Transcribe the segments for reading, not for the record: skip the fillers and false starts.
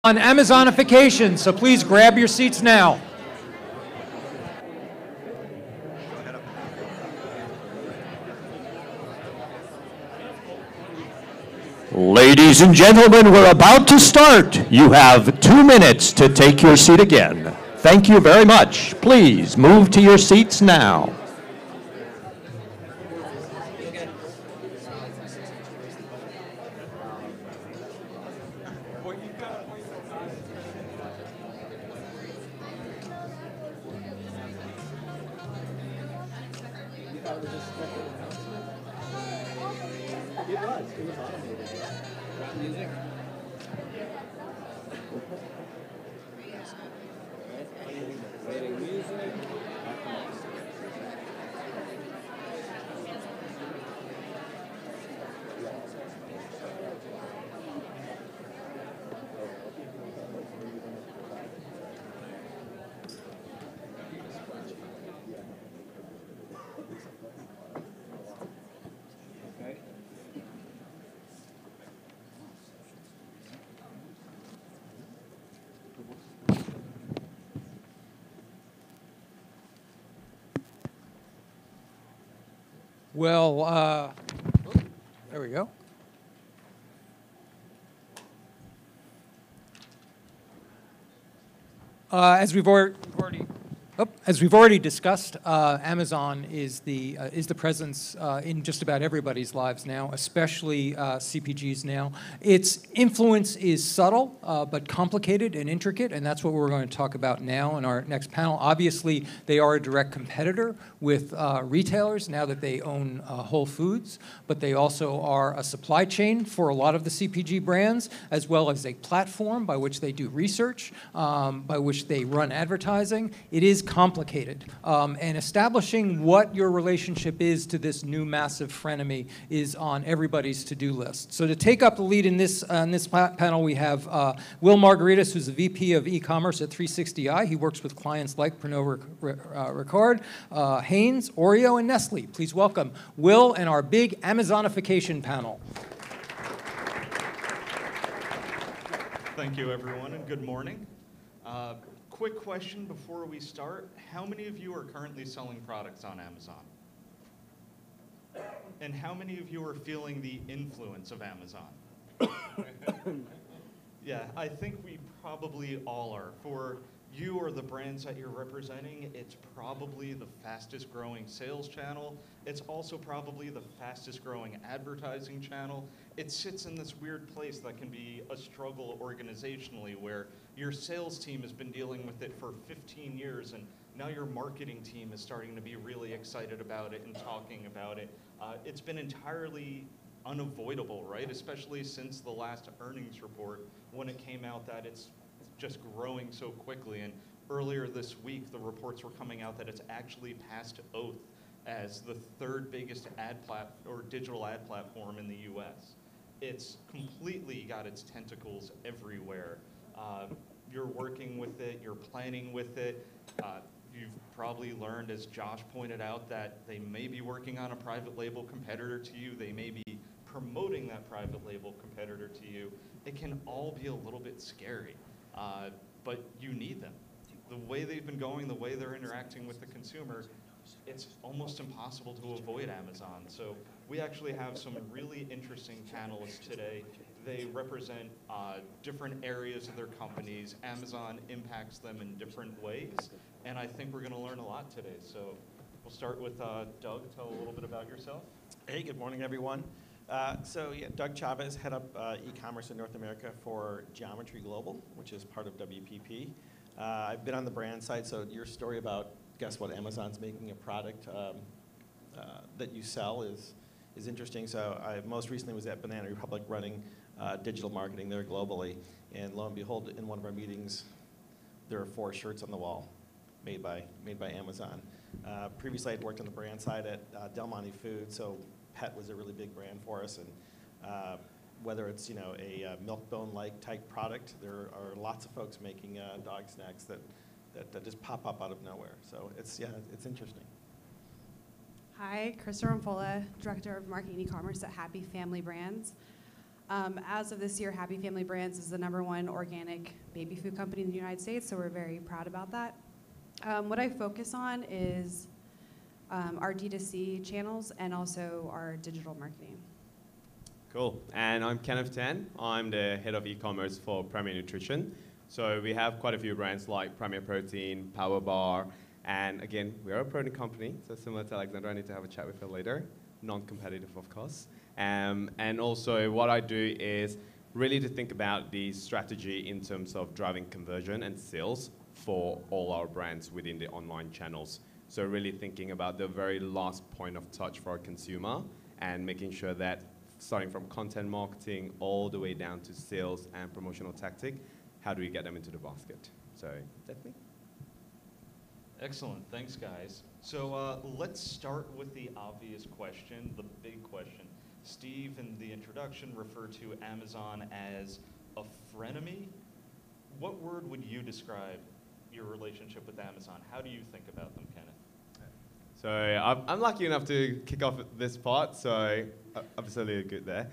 On Amazonification, so please grab your seats now. Ladies and gentlemen, we're about to start. You have 2 minutes to take your seat again. Thank you very much. Please move to your seats now. Well, there we go. As we've already discussed, Amazon is the presence in just about everybody's lives now, especially CPGs now. Its influence is subtle but complicated and intricate, and that's what we're going to talk about now in our next panel. Obviously, they are a direct competitor with retailers now that they own Whole Foods, but they also are a supply chain for a lot of the CPG brands, as well as a platform by which they do research, by which they run advertising. It is complicated, and establishing what your relationship is to this new massive frenemy is on everybody's to-do list. So to take up the lead in this panel, we have Will Margaritas, who's the VP of e-commerce at 360i. He works with clients like Pernod Ricard, Hanes, Oreo, and Nestle. Please welcome Will and our big Amazonification panel. Thank you, everyone, and good morning. Quick question before we start. How many of you are currently selling products on Amazon? And how many of you are feeling the influence of Amazon? Yeah, I think we probably all are. For you or the brands that you're representing, it's probably the fastest growing sales channel. It's also probably the fastest growing advertising channel. It sits in this weird place that can be a struggle organizationally, where your sales team has been dealing with it for 15 years, and now your marketing team is starting to be really excited about it and talking about it. It's been entirely unavoidable, right? Especially since the last earnings report, when it came out that it's just growing so quickly. And earlier this week, the reports were coming out that it's actually passed oath as the third biggest digital ad platform in the US. It's completely got its tentacles everywhere. You're working with it, you're planning with it. You've probably learned, as Josh pointed out, that they may be working on a private label competitor to you. They may be promoting that private label competitor to you. It can all be a little bit scary, but you need them. The way they've been going, the way they're interacting with the consumer, it's almost impossible to avoid Amazon. So we actually have some really interesting panelists today. They represent different areas of their companies. Amazon impacts them in different ways, and I think we're going to learn a lot today. So we'll start with Doug. Tell a little bit about yourself. Hey, good morning, everyone. Doug Chavez, head up e-commerce in North America for Geometry Global, which is part of WPP. I've been on the brand side, so your story about, guess what, Amazon's making a product that you sell is interesting. So I most recently was at Banana Republic running digital marketing there globally, and lo and behold, in one of our meetings, there are 4 shirts on the wall made by Amazon. Previously, I'd worked on the brand side at Del Monte Foods, so pet was a really big brand for us, and whether it's a milk bone-like type product, there are lots of folks making dog snacks that just pop up out of nowhere. So it's interesting. Hi, Krista Rampola, Director of Marketing e-commerce at Happy Family Brands. As of this year, Happy Family Brands is the #1 organic baby food company in the United States, so we're very proud about that. What I focus on is our D2C channels and also our digital marketing. Cool. And I'm Kenneth Tan. I'm the head of e-commerce for Premier Nutrition. So we have quite a few brands like Premier Protein, Power Bar, and again, we're a protein company, so similar to Alexandra, I need to have a chat with her later. Non-competitive, of course. And also what I do is really to think about the strategy in terms of driving conversion and sales for all our brands within the online channels. So really thinking about the very last point of touch for our consumer and making sure that starting from content marketing all the way down to sales and promotional tactic, how do we get them into the basket? So that's me. Excellent, thanks guys. So let's start with the obvious question, the big question. Steve in the introduction referred to Amazon as a frenemy. What word would you describe your relationship with Amazon? How do you think about them, Kenneth? So I'm lucky enough to kick off this part, so absolutely good there.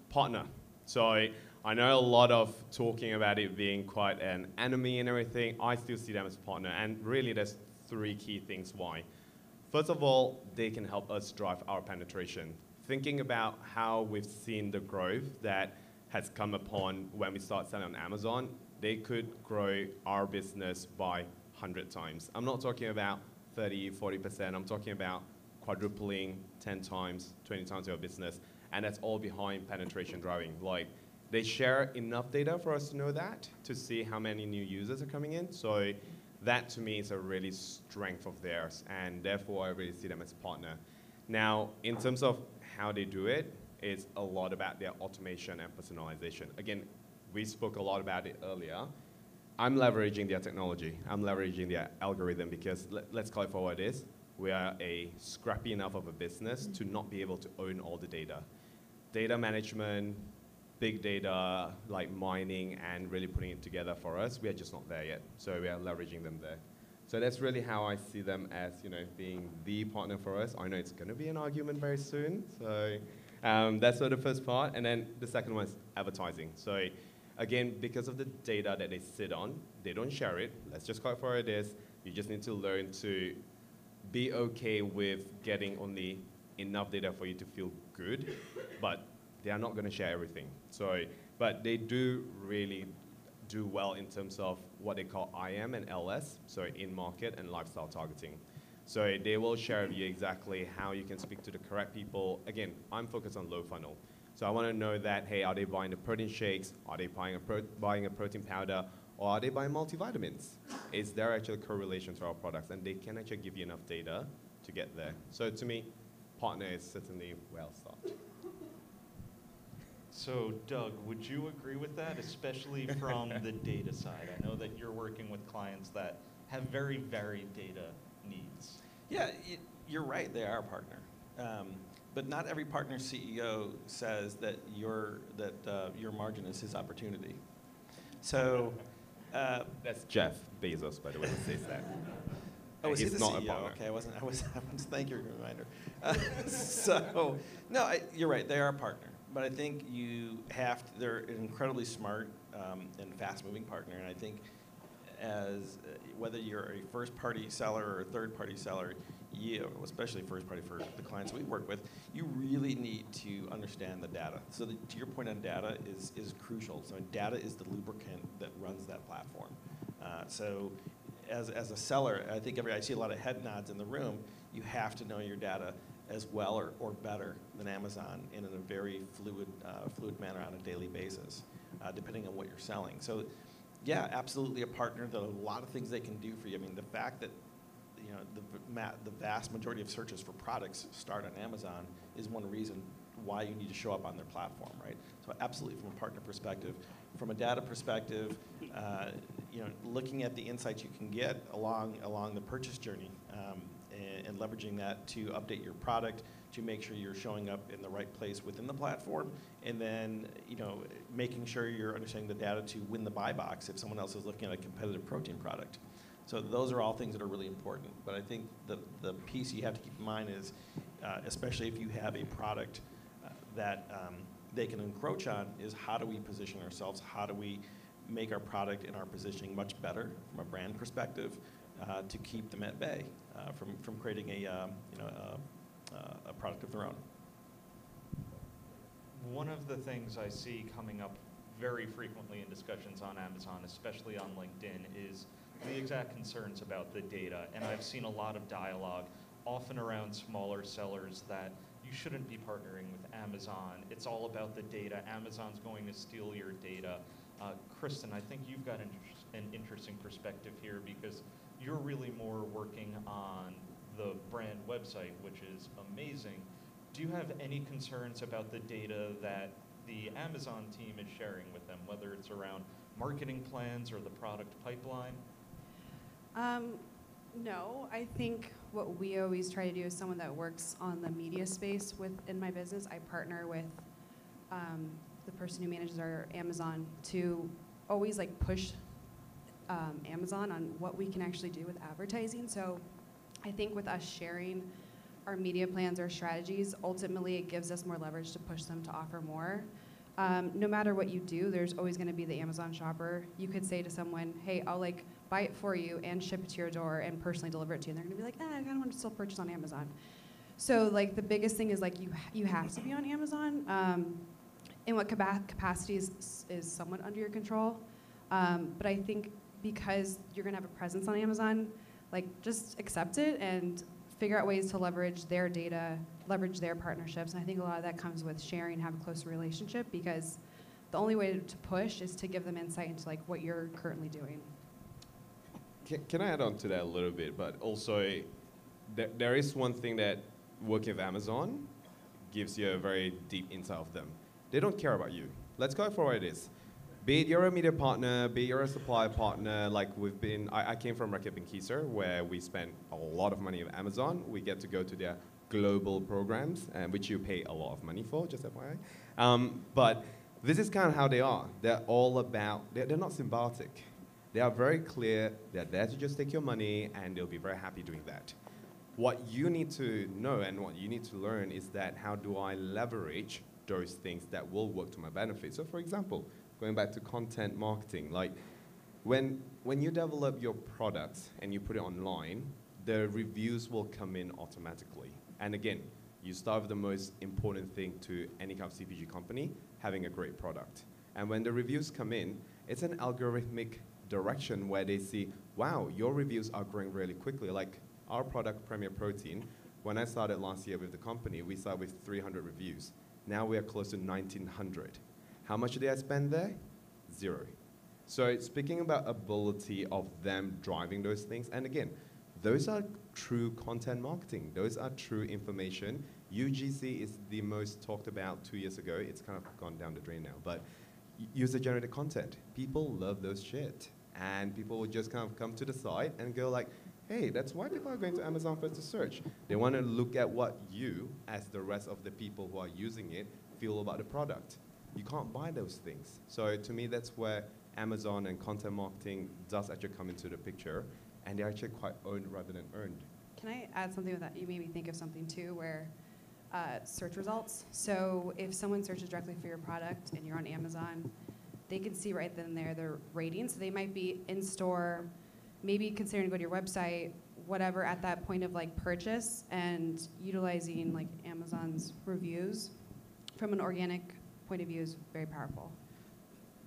Partner. So I know a lot of talking about it being quite an enemy and everything. I still see them as a partner, and really there's 3 key things why. First of all, they can help us drive our penetration. Thinking about how we've seen the growth that has come upon when we start selling on Amazon, they could grow our business by 100 times. I'm not talking about 30, 40%. I'm talking about quadrupling 10 times, 20 times our business. And that's all behind penetration driving. Like, they share enough data for us to know that, to see how many new users are coming in. So that to me is a really strength of theirs. And therefore, I really see them as a partner. Now, in terms of how they do it, it's a lot about their automation and personalization. Again, we spoke a lot about it earlier. I'm leveraging their technology. I'm leveraging their algorithm because let's call it for what it is. We are a scrappy enough of a business to not be able to own all the data. Data management, big data, like mining and really putting it together for us, we are just not there yet. So we are leveraging them there. So that's really how I see them as, being the partner for us. I know it's going to be an argument very soon. So that's sort of the first part. And then the second one is advertising. So again, because of the data that they sit on, they don't share it. Let's just call it for what it is. You just need to learn to be okay with getting only enough data for you to feel good, but they are not going to share everything. So, but they do really do well in terms of what they call IM and LS, so in-market and lifestyle targeting. So they will share with you exactly how you can speak to the correct people. Again, I'm focused on low funnel. So I want to know that, hey, are they buying the protein shakes? Are they buying a protein powder? Or are they buying multivitamins? Is there actually a correlation to our products? And they can actually give you enough data to get there. So to me, partner is certainly well started. So Doug, would you agree with that, especially from the data side? I know that you're working with clients that have very varied data needs. Yeah, you're right, they are a partner. But not every partner CEO says that your margin is his opportunity. So that's Jeff Bezos, by the way, who says that. Oh, is he the not CEO? A partner. Okay, I wasn't. Thank you for the reminder. So no, you're right. They are a partner, but I think you have to. They're an incredibly smart and fast-moving partner, and I think as whether you're a first-party seller or a third-party seller, especially first-party for the clients we work with, you really need to understand the data. So to your point on data is crucial. So data is the lubricant that runs that platform. So as a seller, I think I see a lot of head nods in the room. You have to know your data as well or better than Amazon in a very fluid manner on a daily basis, depending on what you're selling. So yeah, absolutely a partner. There are a lot of things they can do for you. I mean, the fact that the vast majority of searches for products start on Amazon is one reason why you need to show up on their platform, right? So absolutely from a partner perspective. From a data perspective, looking at the insights you can get along the purchase journey and leveraging that to update your product, to make sure you're showing up in the right place within the platform, and then making sure you're understanding the data to win the buy box if someone else is looking at a competitive protein product. So those are all things that are really important. But I think the piece you have to keep in mind is, especially if you have a product that they can encroach on is how do we position ourselves, how do we make our product and our positioning much better from a brand perspective to keep them at bay from creating a product of their own. One of the things I see coming up very frequently in discussions on Amazon, especially on LinkedIn, is the exact concerns about the data. And I've seen a lot of dialogue, often around smaller sellers, that you shouldn't be partnering with Amazon. It's all about the data. Amazon's going to steal your data. Kristen, I think you've got an interesting perspective here because you're really more working on the brand website, which is amazing. Do you have any concerns about the data that the Amazon team is sharing with them, whether it's around marketing plans or the product pipeline? No, I think what we always try to do as someone that works on the media space in my business, I partner with the person who manages our Amazon to always like push Amazon on what we can actually do with advertising. So I think with us sharing our media plans, our strategies, ultimately it gives us more leverage to push them to offer more. No matter what you do, there's always going to be the Amazon shopper. You could say to someone, hey, I'll like buy it for you and ship it to your door and personally deliver it to you. And they're going to be like, I kind of want to still purchase on Amazon. So like the biggest thing is like you have to be on Amazon. In what capacity is somewhat under your control. But I think because you're going to have a presence on Amazon, like just accept it and figure out ways to leverage their data, leverage their partnerships. And I think a lot of that comes with sharing, have a closer relationship, because the only way to push is to give them insight into like what you're currently doing. Can I add on to that a little bit? But also, there is one thing that working with Amazon gives you a very deep insight of them. They don't care about you. Let's go for what it is. Be it you're a media partner, be it you're a supply partner, like we've been, I came from Reckitt Benckiser, where we spent a lot of money with Amazon. We get to go to their global programs, which you pay a lot of money for, just FYI. But this is kind of how they are. They're all about, they're not symbiotic. They are very clear, they're there to just take your money, and they'll be very happy doing that. What you need to know and what you need to learn is that how do I leverage those things that will work to my benefit. So for example, going back to content marketing, like when you develop your product and you put it online, the reviews will come in automatically. And again, you start with the most important thing to any kind of CPG company, having a great product. And when the reviews come in, it's an algorithmic direction where they see, wow, your reviews are growing really quickly. Like our product, Premier Protein, when I started last year with the company, we started with 300 reviews. Now we are close to 1,900. How much did I spend there? 0. So speaking about ability of them driving those things, and again, those are true content marketing. Those are true information. UGC is the most talked about 2 years ago. It's kind of gone down the drain now, but user-generated content. People love those shit. And people will just kind of come to the site and go like, hey, that's why people are going to Amazon first to search. They want to look at what you, as the rest of the people who are using it, feel about the product. You can't buy those things. So to me, that's where Amazon and content marketing does actually come into the picture, and they're actually quite owned rather than earned. Can I add something with that? You made me think of something too, where search results. So if someone searches directly for your product and you're on Amazon, they can see right then and there their ratings. So they might be in store, maybe considering to go to your website, whatever, at that point of like purchase, and utilizing like Amazon's reviews from an organic point of view is very powerful.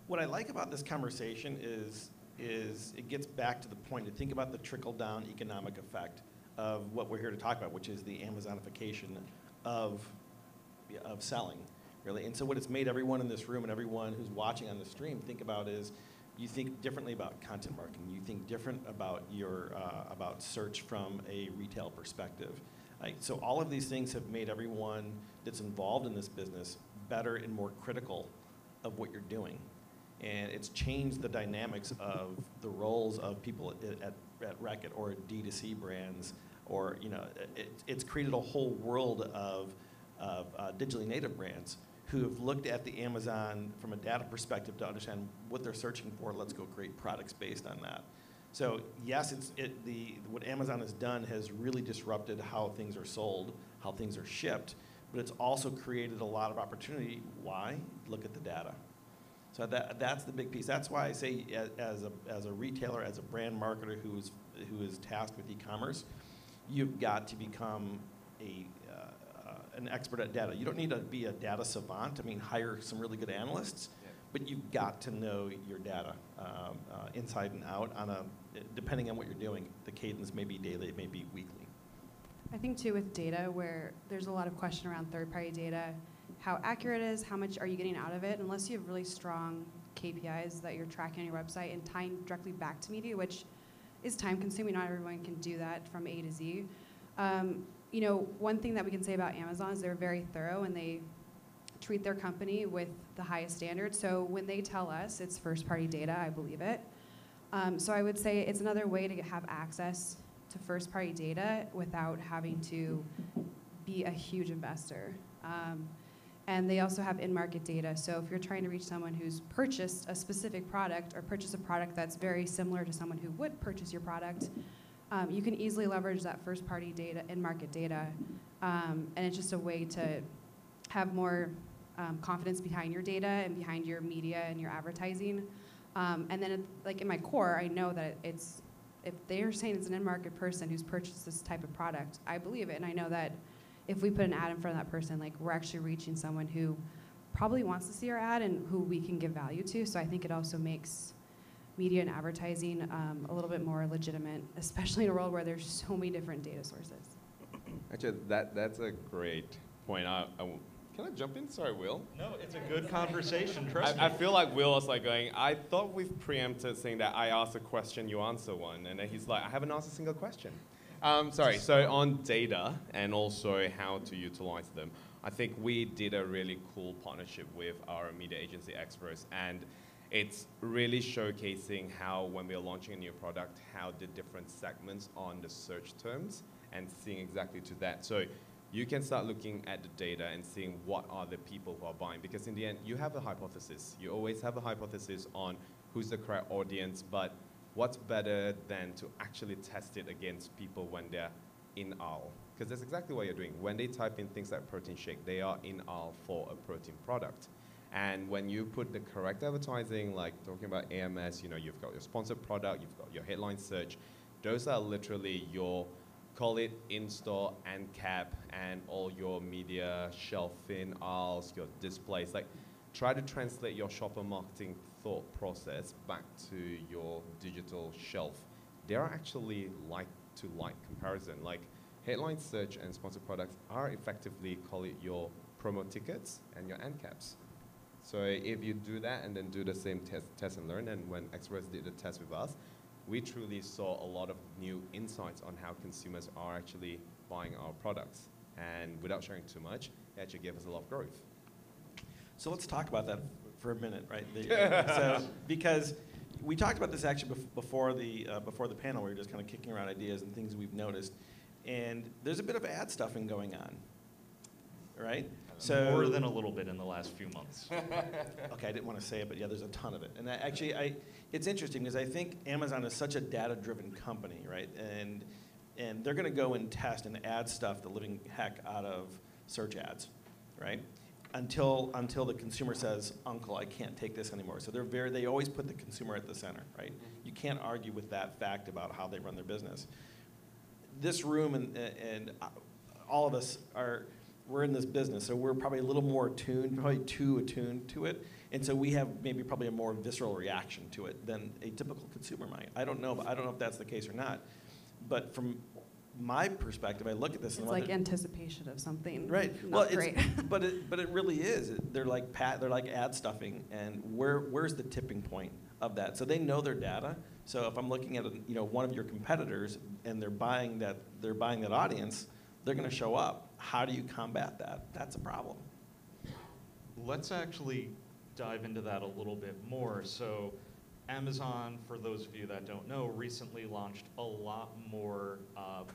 What I like about this conversation is it gets back to the point to think about the trickle-down economic effect of what we're here to talk about, which is the Amazonification of selling, really. And so what it's made everyone in this room and everyone who's watching on the stream think about is you think differently about content marketing. You think different about your about search from a retail perspective. So all of these things have made everyone that's involved in this business better and more critical of what you're doing. And it's changed the dynamics of the roles of people at Reckitt or D2C brands, or it's created a whole world of digitally native brands who have looked at the Amazon from a data perspective to understand what they're searching for. Let's go create products based on that. So yes, what Amazon has done has really disrupted how things are sold, how things are shipped. but it's also created a lot of opportunity. Why? Look at the data. So that's the big piece. That's why I say, as a retailer, as a brand marketer who is tasked with e-commerce, you've got to become an expert at data. You don't need to be a data savant. I mean, hire some really good analysts, but you've got to know your data inside and out depending on what you're doing. The cadence may be daily, it may be weekly. I think too with data, where there's a lot of question around third-party data, how accurate it is, how much are you getting out of it, unless you have really strong KPIs that you're tracking on your website and tying directly back to media, which is time-consuming. Not everyone can do that from A to Z. You know, one thing that we can say about Amazon is they're very thorough and they treat their company with the highest standards. So when they tell us it's first-party data, I believe it. So I would say it's another way to have access to first-party data without having to be a huge investor. And they also have in-market data. So if you're trying to reach someone who's purchased a specific product or purchased a product that's very similar to someone who would purchase your product, you can easily leverage that first-party data, in-market data. And it's just a way to have more confidence behind your data and behind your media and your advertising. And then, like in my core, I know that if they're saying it's an in-market person who's purchased this type of product, I believe it, and I know that if we put an ad in front of that person, like we're actually reaching someone who probably wants to see our ad and who we can give value to. So I think it also makes media and advertising a little bit more legitimate, especially in a world where there's so many different data sources. Actually, that's a great point. Can I jump in? Sorry, Will. No, it's a good conversation, trust me. I feel like Will was like going, I thought we've preempted saying that I ask a question, you answer one. And then he's like, I haven't asked a single question. Sorry, so on data and also how to utilize them, I think we did a really cool partnership with our media agency experts, and it's really showcasing how when we are launching a new product, how the different segments on the search terms and seeing exactly to that. So you can start looking at the data and seeing what are the people who are buying, because in the end, you have a hypothesis. You always have a hypothesis on who's the correct audience, but what's better than to actually test it against people when they're in aisle? Because that's exactly what you're doing. When they type in things like protein shake, they are in aisle for a protein product. And when you put the correct advertising, like talking about AMS, you know, you've got your sponsored product, you've got your headline search, those are literally your, call it in-store end cap and all your media shelf-in aisles, your displays. Like, try to translate your shopper marketing thought process back to your digital shelf. They're actually like-to-like comparison. Like, headline search and sponsored products are effectively, call it your promo tickets and your end caps. So if you do that and then do the same test and learn, and when Express did the test with us, we truly saw a lot of new insights on how consumers are actually buying our products. And without sharing too much, it actually gave us a lot of growth. So let's talk about that for a minute, right? Because we talked about this actually before the panel. We were just kind of kicking around ideas and things we've noticed. And there's a bit of ad stuffing going on, right? So more than a little bit in the last few months. Okay, I didn't want to say it, but yeah, there's a ton of it. And it's interesting because I think Amazon is such a data-driven company, right? And they're going to go and test and add stuff the living heck out of search ads, right? Until the consumer says, "Uncle, I can't take this anymore." So they always put the consumer at the center, right? You can't argue with that fact about how they run their business. This room and all of us we're in this business, so we're probably a little more attuned, probably too attuned to it, and so we have maybe probably a more visceral reaction to it than a typical consumer might. I don't know if that's the case or not, but from my perspective, I look at this. It's like anticipation of something. Right. Not great. but it really is. They're like ad stuffing, and where's the tipping point of that? So they know their data. So if I'm looking at one of your competitors and they're buying that audience, they're going to show up. How do you combat that? That's a problem. Let's actually dive into that a little bit more. So Amazon, for those of you that don't know, recently launched a lot more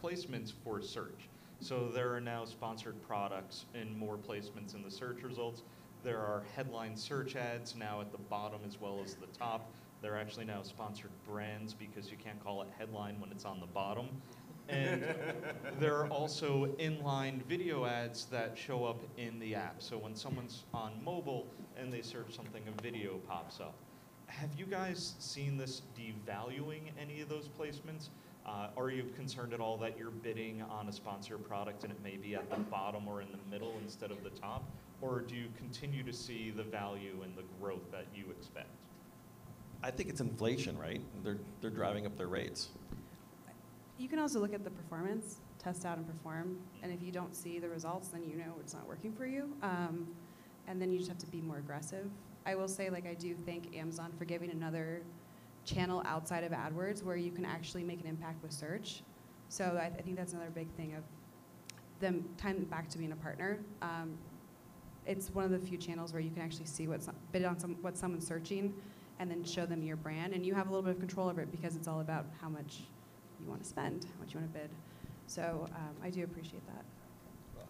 placements for search. So there are now sponsored products and more placements in the search results. There are headline search ads now at the bottom as well as the top. They're actually now sponsored brands because you can't call it headline when it's on the bottom. And there are also inline video ads that show up in the app. So when someone's on mobile and they search something, a video pops up. Have you guys seen this devaluing any of those placements? Are you concerned at all that you're bidding on a sponsored product and it may be at the bottom or in the middle instead of the top? Or do you continue to see the value and the growth that you expect? I think it's inflation, right? They're driving up their rates. You can also look at the performance, test out and perform, and if you don't see the results, then you know it's not working for you, and then you just have to be more aggressive. I will say, like, I do thank Amazon for giving another channel outside of AdWords where you can actually make an impact with search. So I think that's another big thing of them tying back to being a partner. It's one of the few channels where you can actually see bid on what someone's searching and then show them your brand, and you have a little bit of control over it because it's all about how much you want to spend, how much you want to bid. So I do appreciate that.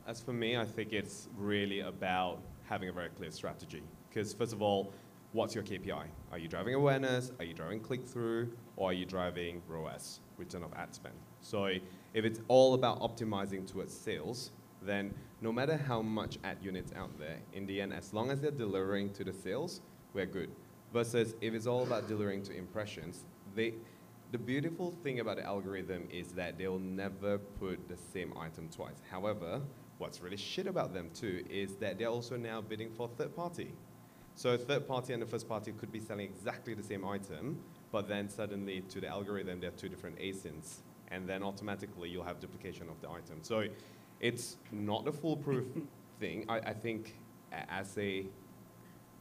As for me, I think it's really about having a very clear strategy. Because first of all, what's your KPI? Are you driving awareness? Are you driving click-through? Or are you driving ROAS, return of ad spend? So if it's all about optimizing towards sales, then no matter how much ad units out there, in the end, as long as they're delivering to the sales, we're good. Versus if it's all about delivering to impressions, the beautiful thing about the algorithm is that they'll never put the same item twice. However, what's really shit about them too is that they're also now bidding for third party. So a third party and the first party could be selling exactly the same item, but then suddenly to the algorithm, there are two different ASINs. And then automatically you'll have duplication of the item. So it's not a foolproof thing. I think as a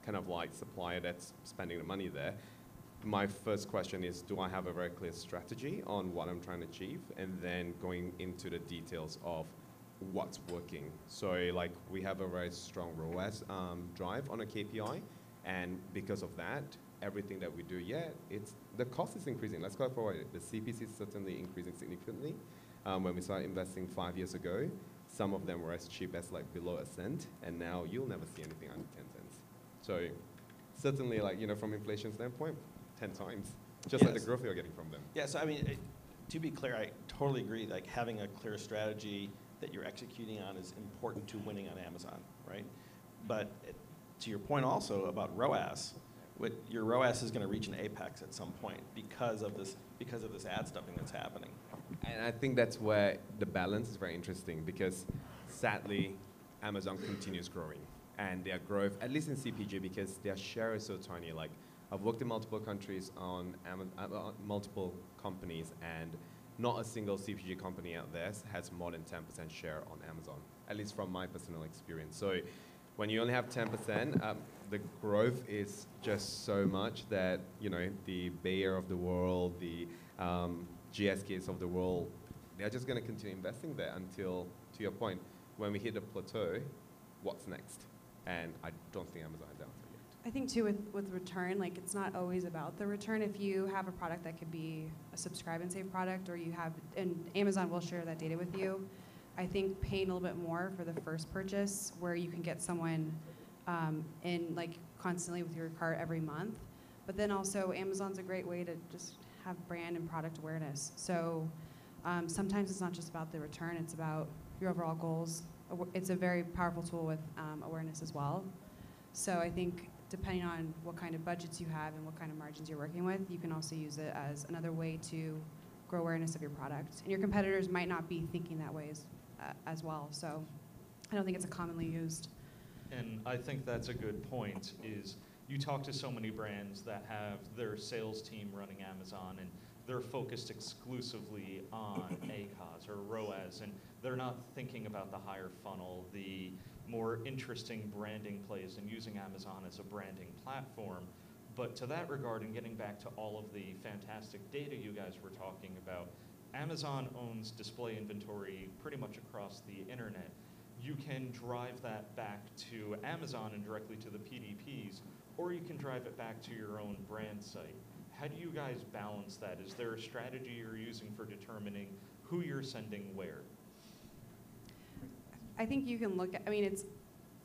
kind of like supplier that's spending the money there, my first question is, do I have a very clear strategy on what I'm trying to achieve? And then going into the details of what's working. So like we have a very strong ROAS drive on a KPI. And because of that, everything that we do, the cost is increasing. Let's go forward. The CPC is certainly increasing significantly. When we started investing 5 years ago, some of them were as cheap as like below a cent. And now you'll never see anything under 10 cents. So certainly, like, you know, from inflation standpoint, 10 times, just like the growth you're getting from them. Yeah, so I mean, to be clear, I totally agree, like having a clear strategy that you're executing on is important to winning on Amazon, right? But to your point also about ROAS, your ROAS is going to reach an apex at some point because of this ad stuffing that's happening. And I think that's where the balance is very interesting because sadly, Amazon continues growing. And their growth, at least in CPG, because their share is so tiny. Like, I've worked in multiple countries on multiple companies, and not a single CPG company out there has more than 10% share on Amazon, at least from my personal experience. So when you only have 10%, the growth is just so much that, you know, the Bayer of the world, the GSKs of the world, they're just going to continue investing there until, to your point, when we hit a plateau, what's next? And I don't think Amazon has that answer yet. I think too with return, like it's not always about the return. If you have a product that could be a subscribe and save product, or you have, and Amazon will share that data with you, I think paying a little bit more for the first purchase where you can get someone in like constantly with your cart every month. But then also Amazon's a great way to just have brand and product awareness. So sometimes it's not just about the return, it's about your overall goals. It's a very powerful tool with awareness as well. So I think depending on what kind of budgets you have and what kind of margins you're working with, you can also use it as another way to grow awareness of your product. And your competitors might not be thinking that way as well. So I don't think it's a commonly used. And I think that's a good point, is you talk to so many brands that have their sales team running Amazon, and they're focused exclusively on ACOS or ROAS, and they're not thinking about the higher funnel, the more interesting branding plays, and using Amazon as a branding platform. But to that regard, and getting back to all of the fantastic data you guys were talking about, Amazon owns display inventory pretty much across the internet. You can drive that back to Amazon and directly to the PDPs, or you can drive it back to your own brand site. How do you guys balance that? Is there a strategy you're using for determining who you're sending where? I think you can look at, I mean, it's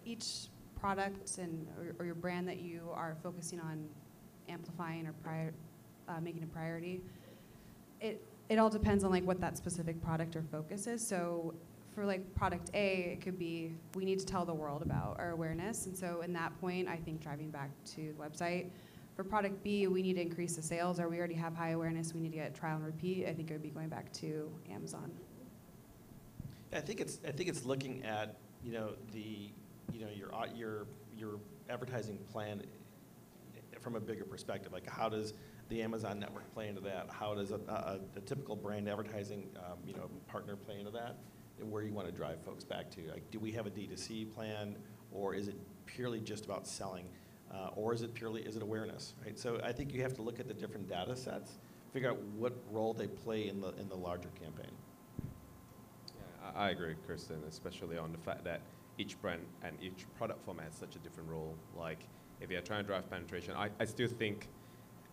each product and or your brand that you are focusing on amplifying or making a priority. it all depends on like what that specific product or focus is. So for like product A, it could be we need to tell the world about our awareness. And so in that point, I think driving back to the website. For product B, we need to increase the sales, or we already have high awareness, we need to get trial and repeat. I think it would be going back to Amazon. I think it's looking at your advertising plan from a bigger perspective. Like, how does the Amazon network play into that? How does a typical brand advertising partner play into that? And where you want to drive folks back to? Like, do we have a D2C plan, or is it purely just about selling, or is it awareness? Right. So I think you have to look at the different data sets, figure out what role they play in the larger campaign. Yeah, I agree, Kristen, especially on the fact that each brand and each product format has such a different role. Like, if you're trying to drive penetration, I still think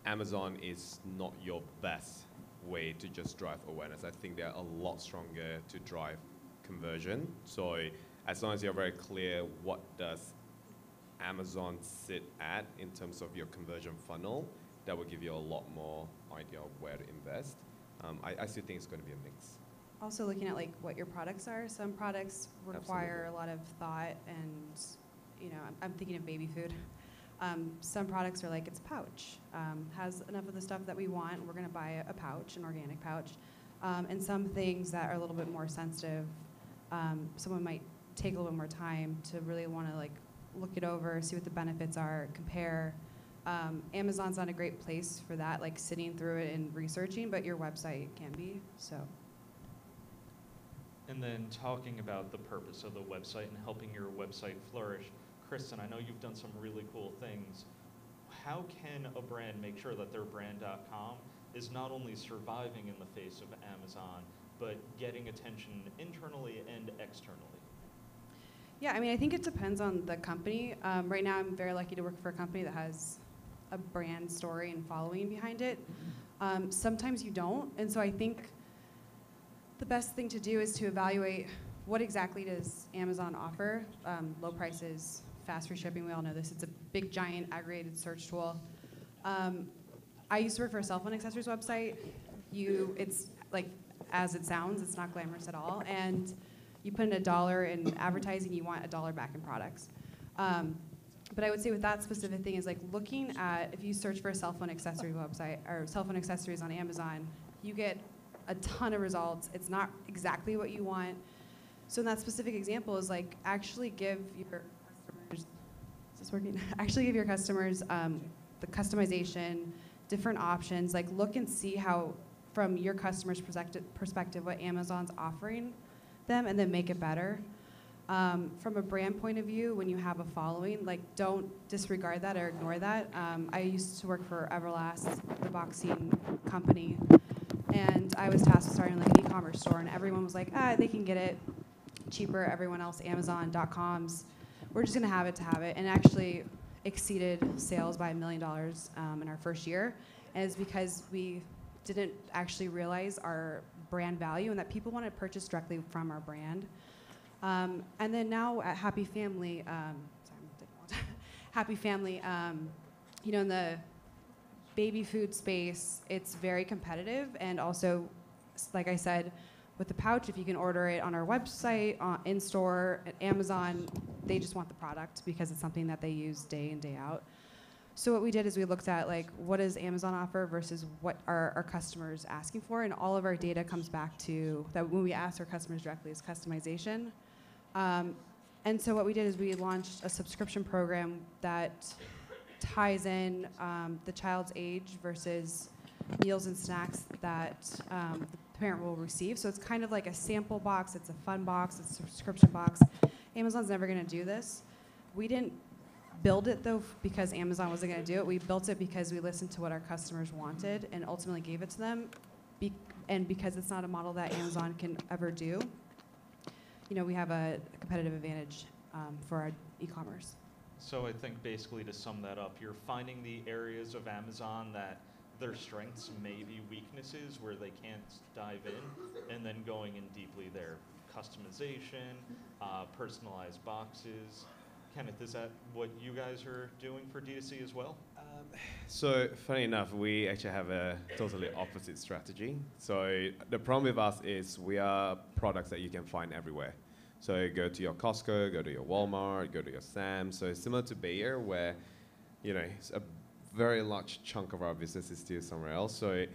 Amazon is not your best way to just drive awareness. I think they're a lot stronger to drive conversion. So as long as you're very clear what does Amazon sit at in terms of your conversion funnel, that will give you a lot more idea of where to invest. I still think it's going to be a mix. Also looking at like what your products are. Some products require a lot of thought, and I'm thinking of baby food. Some products are like, it's a pouch, has enough of the stuff that we want, we're gonna buy a pouch, an organic pouch. And some things that are a little bit more sensitive, someone might take a little bit more time to really wanna like look it over, see what the benefits are, compare. Amazon's not a great place for that, like sitting through it and researching, but your website can be, so. And then talking about the purpose of the website and helping your website flourish, Kristen, I know you've done some really cool things. How can a brand make sure that their brand.com is not only surviving in the face of Amazon, but getting attention internally and externally? Yeah, I mean, I think it depends on the company. Right now, I'm very lucky to work for a company that has a brand story and following behind it. Sometimes you don't, and so I think the best thing to do is to evaluate what exactly does Amazon offer. Low prices, fast free shipping, we all know this. It's a big, giant, aggregated search tool. I used to work for a cell phone accessories website. It's like, as it sounds, it's not glamorous at all. And you put in $1 in advertising, you want $1 back in products. But I would say with that specific thing is like looking at, if you search for a cell phone accessory website or cell phone accessories on Amazon, you get a ton of results. It's not exactly what you want. So in that specific example is like actually give your customers, is this working? Actually give your customers the customization, different options, like look and see how, from your customer's perspective, what Amazon's offering them, and then make it better. From a brand point of view, when you have a following, like don't disregard that or ignore that. I used to work for Everlast, the boxing company, and I was tasked with starting like an e-commerce store, and everyone was like, they can get it cheaper, everyone else, Amazon.coms. We're just gonna have it to have it, and actually exceeded sales by $1 million in our first year. And it's because we didn't actually realize our brand value and that people want to purchase directly from our brand. And then now at Happy Family, Happy Family, in the baby food space, it's very competitive, and also, like I said, with the pouch, if you can order it on our website, in store, at Amazon, they just want the product because it's something that they use day in, day out. So what we did is we looked at like what does Amazon offer versus what are our customers asking for, and all of our data comes back to that when we ask our customers directly is customization. And so what we did is we launched a subscription program that ties in the child's age versus meals and snacks that the parent will receive. So it's kind of like a sample box, it's a fun box, it's a subscription box. Amazon's never gonna do this. We didn't build it though because Amazon wasn't gonna do it. We built it because we listened to what our customers wanted and ultimately gave it to them. And because it's not a model that Amazon can ever do, we have a competitive advantage for our e-commerce. So I think basically to sum that up, you're finding the areas of Amazon that their strengths may be weaknesses where they can't dive in, and then going in deeply there. Customization, personalized boxes. Kenneth, is that what you guys are doing for D2C as well? So funny enough, we actually have a totally opposite strategy. So the problem with us is we are products that you can find everywhere. So go to your Costco, go to your Walmart, go to your Sam's. So it's similar to Bayer where, it's a very large chunk of our business is still somewhere else. So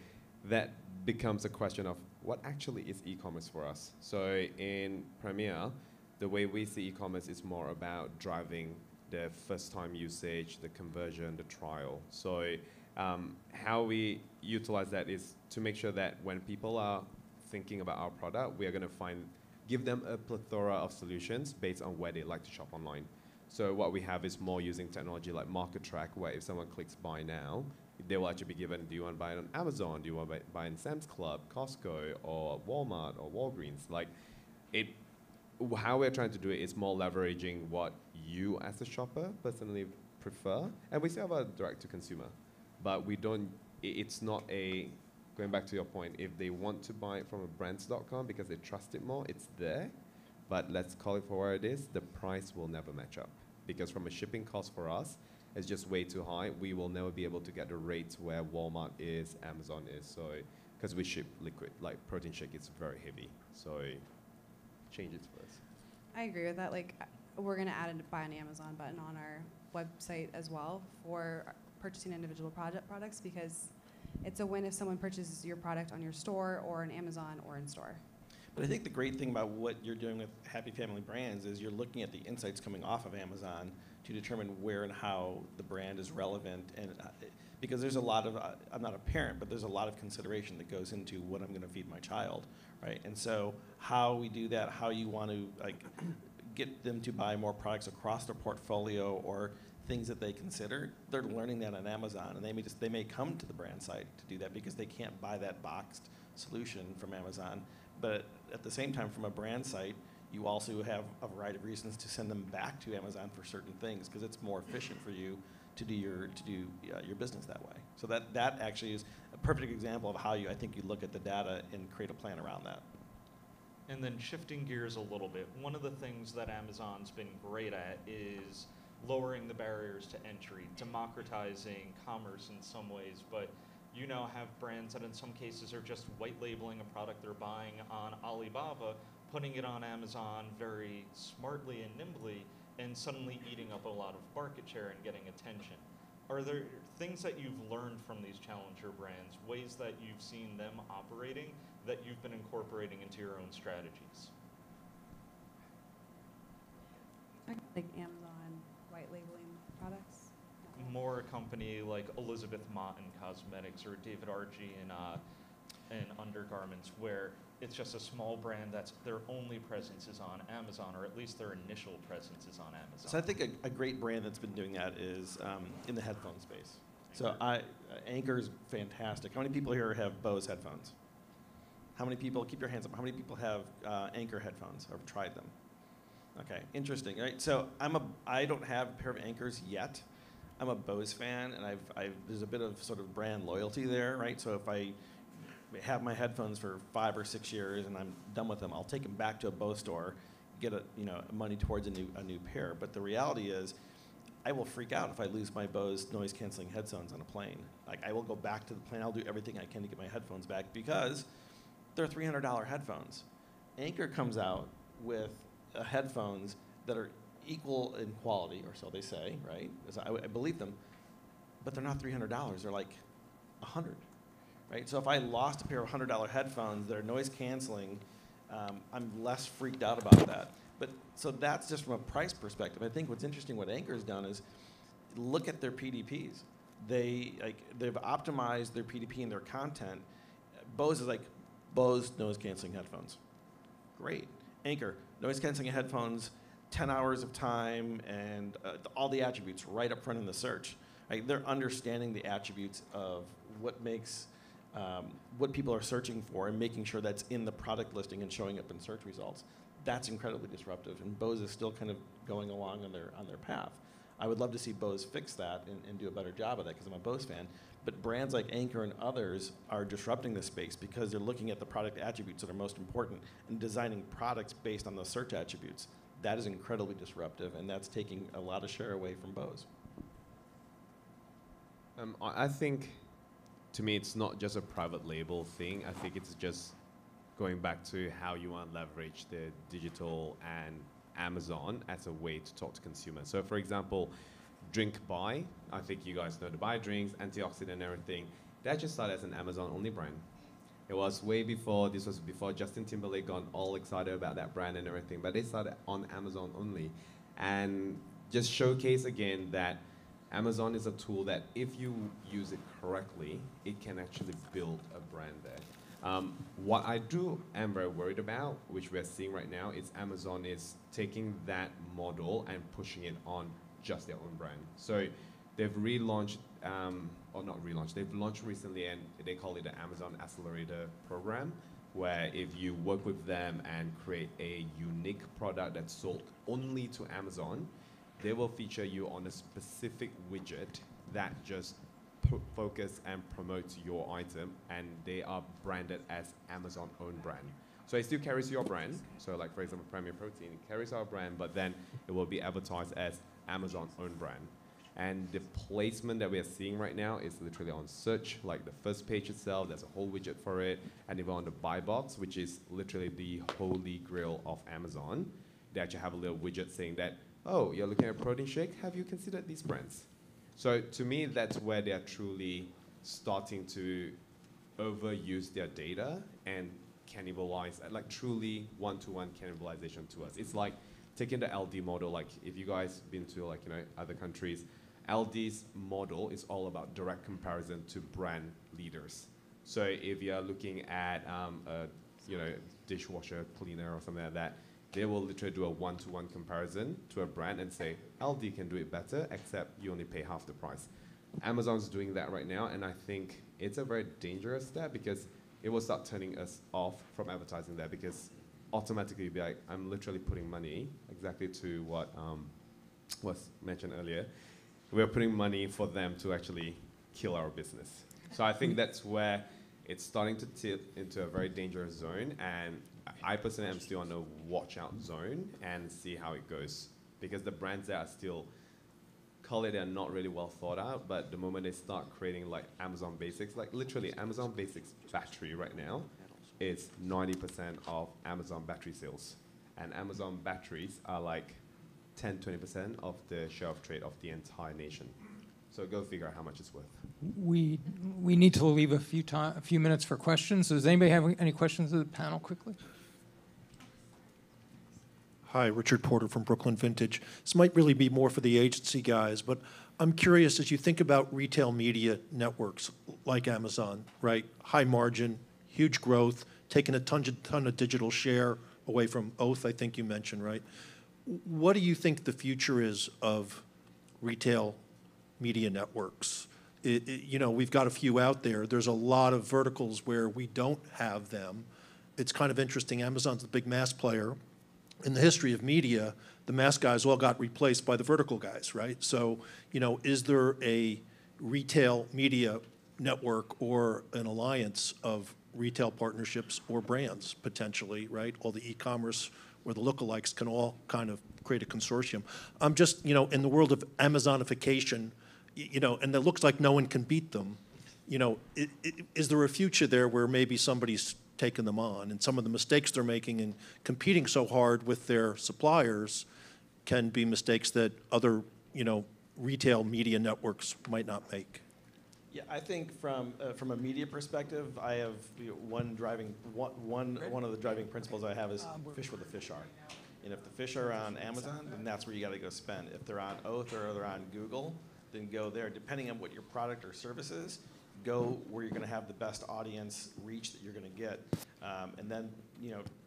that becomes a question of what actually is e-commerce for us. So in Premier, the way we see e-commerce is more about driving the first-time usage, the conversion, the trial. So how we utilize that is to make sure that when people are thinking about our product, we are going to give them a plethora of solutions based on where they like to shop online. So what we have is more using technology like Market Track, where if someone clicks buy now, they will actually be given, do you want to buy it on Amazon? Do you want to buy in Sam's Club, Costco, or Walmart, or Walgreens? How we're trying to do it is more leveraging what you as a shopper personally prefer. And we still have a direct-to-consumer, but we don't, it's not going back to your point, if they want to buy it from a brands.com because they trust it more, it's there. But let's call it for what it is, the price will never match up. Because from a shipping cost for us, it's just way too high. We will never be able to get the rates where Walmart is, Amazon is. So, because we ship liquid, like protein shake, it's very heavy. So, change it for us. I agree with that. We're going to add a buy on Amazon button on our website as well for purchasing individual products, because it's a win if someone purchases your product on your store or on Amazon or in store. But I think the great thing about what you're doing with Happy Family Brands is you're looking at the insights coming off of Amazon to determine where and how the brand is relevant. And because there's a lot of, I'm not a parent, but there's a lot of consideration that goes into what I'm going to feed my child, right? And so how we do that, how you want to get them to buy more products across their portfolio or things that they consider, they're learning that on Amazon, and they may come to the brand site to do that because they can't buy that boxed solution from Amazon. But at the same time, from a brand site, you also have a variety of reasons to send them back to Amazon for certain things because it's more efficient for you to do your business that way. So that actually is a perfect example of how I think you look at the data and create a plan around that. And then shifting gears a little bit, one of the things that Amazon's been great at is lowering the barriers to entry, democratizing commerce in some ways, but you now have brands that in some cases are just white labeling a product they're buying on Alibaba, putting it on Amazon very smartly and nimbly, and suddenly eating up a lot of market share and getting attention. Are there things that you've learned from these challenger brands, ways that you've seen them operating that you've been incorporating into your own strategies? Like Amazon white labeling products? More a company like Elizabeth Mott in cosmetics or David Archie in undergarments, where it's just a small brand that's their only presence is on Amazon, or at least their initial presence is on Amazon. So I think a great brand that's been doing that is in the headphone space. So Anker's fantastic. How many people here have Bose headphones? How many people, keep your hands up, how many people have Anker headphones or have tried them? Okay, interesting, right? So I don't have a pair of Ankers yet. I'm a Bose fan, and there's a bit of sort of brand loyalty there, right? So if I have my headphones for 5 or 6 years and I'm done with them, I'll take them back to a Bose store, get money towards a new pair. But the reality is, I will freak out if I lose my Bose noise canceling headphones on a plane. I will go back to the plane. I'll do everything I can to get my headphones back because they're $300 headphones. Anker comes out with headphones that are equal in quality, or so they say, right? I believe them, but they're not $300. They're like $100, right? So if I lost a pair of $100 headphones that are noise canceling, I'm less freaked out about that. But so that's just from a price perspective. I think what's interesting, what Anker's done is look at their PDPs. They've optimized their PDP and their content. Bose is like Bose noise canceling headphones. Great. Anker, noise canceling headphones, 10 hours of time, and all the attributes right up front in the search. Right? They're understanding the attributes of what makes, what people are searching for and making sure that's in the product listing and showing up in search results. That's incredibly disruptive, and Bose is still kind of going along on their path. I would love to see Bose fix that and do a better job of that because I'm a Bose fan. But brands like Anker and others are disrupting the space because they're looking at the product attributes that are most important and designing products based on those search attributes. That is incredibly disruptive, and that's taking a lot of share away from Bose. I think, to me, it's not just a private label thing. I think it's just going back to how you want to leverage the digital and Amazon as a way to talk to consumers. So, for example, Drink Buy, I think you guys know the buy drinks, antioxidant and everything. That just started as an Amazon-only brand. It was way before, this was before Justin Timberlake got all excited about that brand and everything, but they started on Amazon only. And just showcase again that Amazon is a tool that if you use it correctly, it can actually build a brand there. What I am very worried about, which we're seeing right now, is Amazon is taking that model and pushing it on just their own brand. So they've relaunched, or not relaunched, they've launched recently and they call it the Amazon Accelerator Program, where if you work with them and create a unique product that's sold only to Amazon, they will feature you on a specific widget that just focus and promotes your item, and they are branded as Amazon own brand. So it still carries your brand. So like for example, Premier Protein, it carries our brand, but then it will be advertised as Amazon own brand. And the placement that we are seeing right now is literally on search, like the first page itself, there's a whole widget for it. And even on the buy box, which is literally the holy grail of Amazon, they actually have a little widget saying that, oh, you're looking at a protein shake, have you considered these brands? So to me, that's where they are truly starting to overuse their data and cannibalize, like truly one-to-one cannibalization to us. It's like taking the LD model, like if you guys been to like, other countries, LD's model is all about direct comparison to brand leaders. So if you're looking at a dishwasher cleaner or something like that, they will literally do a one-to-one comparison to a brand and say, LD can do it better, except you only pay half the price. Amazon's doing that right now, and I think it's a very dangerous step because it will start turning us off from advertising there, because automatically you'll be like, I'm literally putting money, exactly to what was mentioned earlier. We're putting money for them to actually kill our business. So I think that's where it's starting to tip into a very dangerous zone, and I personally am still on a watch out zone and see how it goes, because the brands that are still, call it, they're not really well thought out, but the moment they start creating like Amazon Basics, like literally Amazon Basics battery right now is 90% of Amazon battery sales, and Amazon batteries are like 10-20% of the share of trade of the entire nation. So go figure out how much it's worth. We need to leave a few minutes for questions. Does anybody have any questions of the panel quickly? Hi, Richard Porter from Brooklyn Vintage. This might really be more for the agency guys, but I'm curious, as you think about retail media networks like Amazon, right? High margin, huge growth, taking a ton of digital share away from Oath, I think you mentioned, right? What do you think the future is of retail media networks? We've got a few out there. There's a lot of verticals where we don't have them. It's kind of interesting. Amazon's the big mass player. In the history of media, the mass guys all got replaced by the vertical guys, right? So, is there a retail media network or an alliance of retail partnerships or brands potentially, right? All the e-commerce or the lookalikes can all kind of create a consortium. I'm just, in the world of Amazonification, and it looks like no one can beat them, is there a future there where maybe somebody's taking them on, and some of the mistakes they're making in competing so hard with their suppliers can be mistakes that other, retail media networks might not make? Yeah, I think from a media perspective, I have one of the driving principles I have is fish where the fish are. And if the fish are on Amazon, then that's where you got to go spend. If they're on Oath or they're on Google, then go there. Depending on what your product or service is, go where you're going to have the best audience reach that you're going to get, and then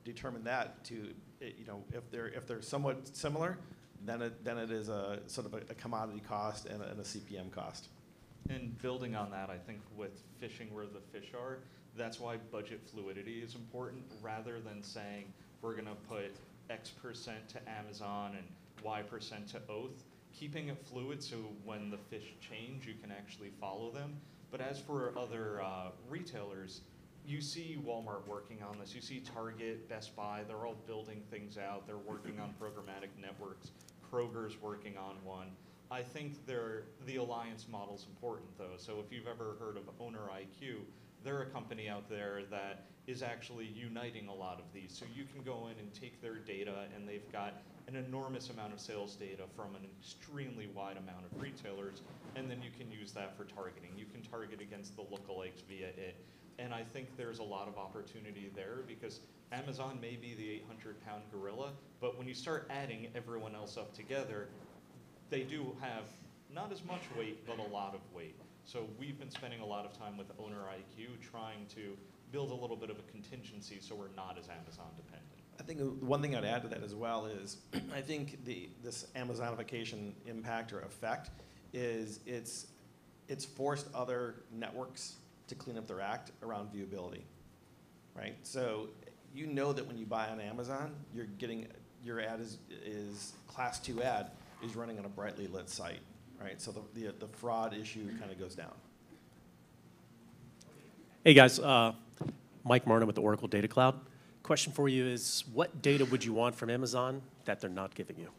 determine that to if they're somewhat similar, then it is a sort of a commodity cost and a CPM cost. And building on that, I think with fishing where the fish are, that's why budget fluidity is important, rather than saying we're going to put X% to Amazon and Y% to Oath. Keeping it fluid so when the fish change, you can actually follow them. But as for other retailers, you see Walmart working on this. You see Target, Best Buy, they're all building things out. They're working on programmatic networks. Kroger's working on one. I think the alliance model is important, though. So if you've ever heard of Owner IQ, they're a company out there that is actually uniting a lot of these. So you can go in and take their data, and they've got an enormous amount of sales data from an extremely wide amount of retailers, and then you can use that for targeting. You can target against the lookalikes via it. And I think there's a lot of opportunity there because Amazon may be the 800-pound gorilla, but when you start adding everyone else up together, they do have not as much weight, but a lot of weight. So we've been spending a lot of time with Owner IQ trying to build a little bit of a contingency so we're not as Amazon dependent. I think one thing I'd add to that as well is I think this Amazonification impact or effect is it's forced other networks to clean up their act around viewability, right? So you know that when you buy on Amazon, you're getting your ad is class 2 ad is running on a brightly lit site, right? So the fraud issue kind of goes down. Hey guys, Mike Martin with the Oracle Data Cloud. Question for you is, what data would you want from Amazon that they're not giving you?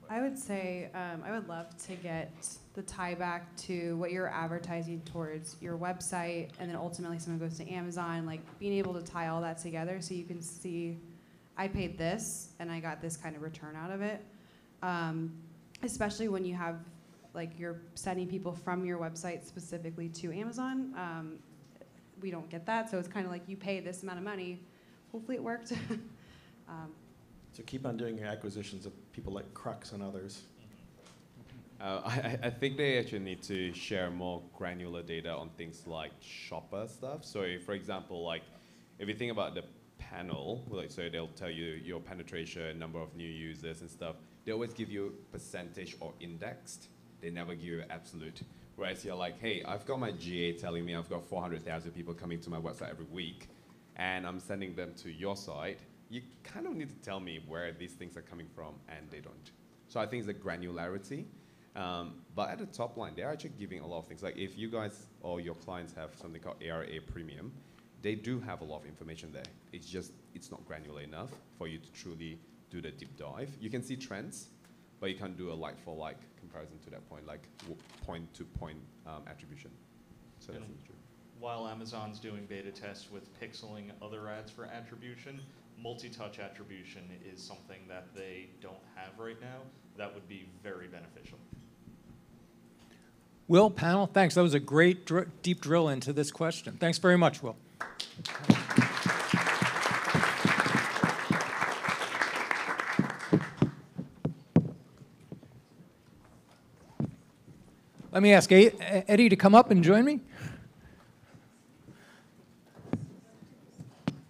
I would say I would love to get the tie back to what you're advertising towards your website, and then ultimately someone goes to Amazon, like being able to tie all that together so you can see, I paid this and I got this kind of return out of it. Especially when you have, like, you're sending people from your website specifically to Amazon. We don't get that, so it's kind of like you pay this amount of money. Hopefully it worked. So keep on doing your acquisitions of people like Crux and others. I think they actually need to share more granular data on things like shopper stuff. So if, for example, like if you think about the panel, like so they'll tell you your penetration, number of new users and stuff. They always give you percentage or indexed. They never give you absolute. Whereas you're like, hey, I've got my GA telling me I've got 400,000 people coming to my website every week, and I'm sending them to your site. You kind of need to tell me where these things are coming from, and they don't. So I think it's the granularity. But at the top line, they're actually giving a lot of things. Like if you guys or your clients have something called ARA Premium, they do have a lot of information there. It's just, it's not granular enough for you to truly do the deep dive. You can see trends, but you can't do a like-for-like comparison to that point, like point-to-point attribution. So that's not true. While Amazon's doing beta tests with pixeling other ads for attribution, multi-touch attribution is something that they don't have right now. That would be very beneficial. Will, panel, thanks. That was a great deep drill into this question. Thanks very much, Will. Let me ask Eddie to come up and join me.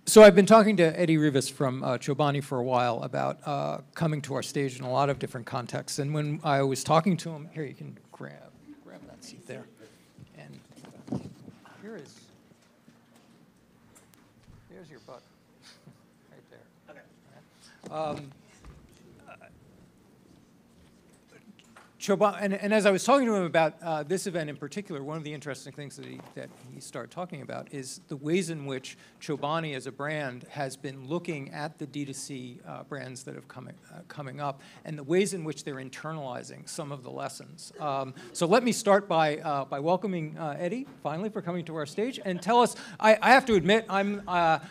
So I've been talking to Eddie Rivas from Chobani for a while about coming to our stage in a lot of different contexts. And when I was talking to him, here, you can grab that seat there. And here is, there's your butt, right there. Okay. And as I was talking to him about this event in particular, one of the interesting things that he started talking about is the ways in which Chobani as a brand has been looking at the D2C brands that have coming up and the ways in which they're internalizing some of the lessons. So let me start by welcoming Eddie, finally, for coming to our stage, and tell us, I have to admit, I'm not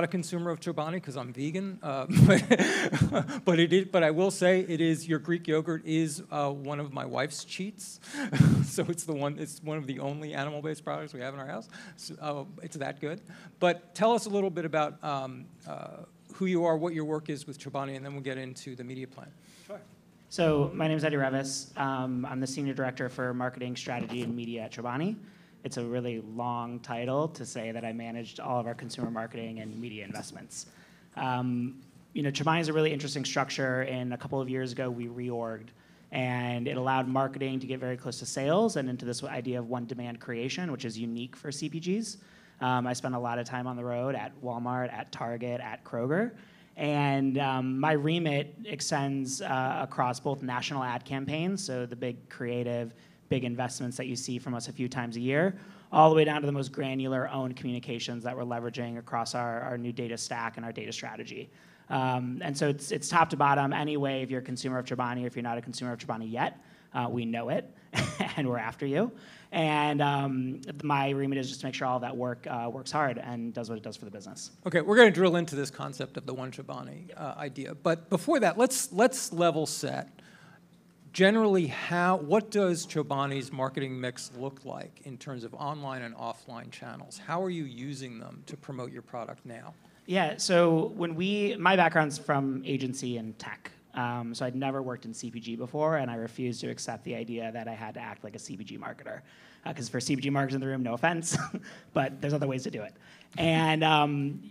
a consumer of Chobani because I'm vegan, but I will say it is, your Greek yogurt is one of my wife's cheats. So it's one of the only animal-based products we have in our house. So, it's that good. But tell us a little bit about who you are, what your work is with Chobani, and then we'll get into the media plan. Sure. So my name is Eddie Revis. I'm the Senior Director for Marketing, Strategy, and Media at Chobani. It's a really long title to say that I managed all of our consumer marketing and media investments. Chobani is a really interesting structure, and a couple of years ago we reorged, and it allowed marketing to get very close to sales and into this idea of one demand creation, which is unique for CPGs. I spent a lot of time on the road at Walmart, at Target, at Kroger, and my remit extends across both national ad campaigns, so the big creative, big investments that you see from us a few times a year, all the way down to the most granular owned communications that we're leveraging across our new data stack and our data strategy. And so it's top to bottom. Anyway, if you're a consumer of Chobani or if you're not a consumer of Chobani yet, we know it, and we're after you. And my remit is just to make sure all that work works hard and does what it does for the business. Okay, we're going to drill into this concept of the One Chobani idea. But before that, let's level set. Generally, what does Chobani's marketing mix look like in terms of online and offline channels? How are you using them to promote your product now? Yeah, so my background's from agency and tech. So I'd never worked in CPG before, and I refused to accept the idea that I had to act like a CPG marketer. Because for CPG marketers in the room, no offense, but there's other ways to do it. And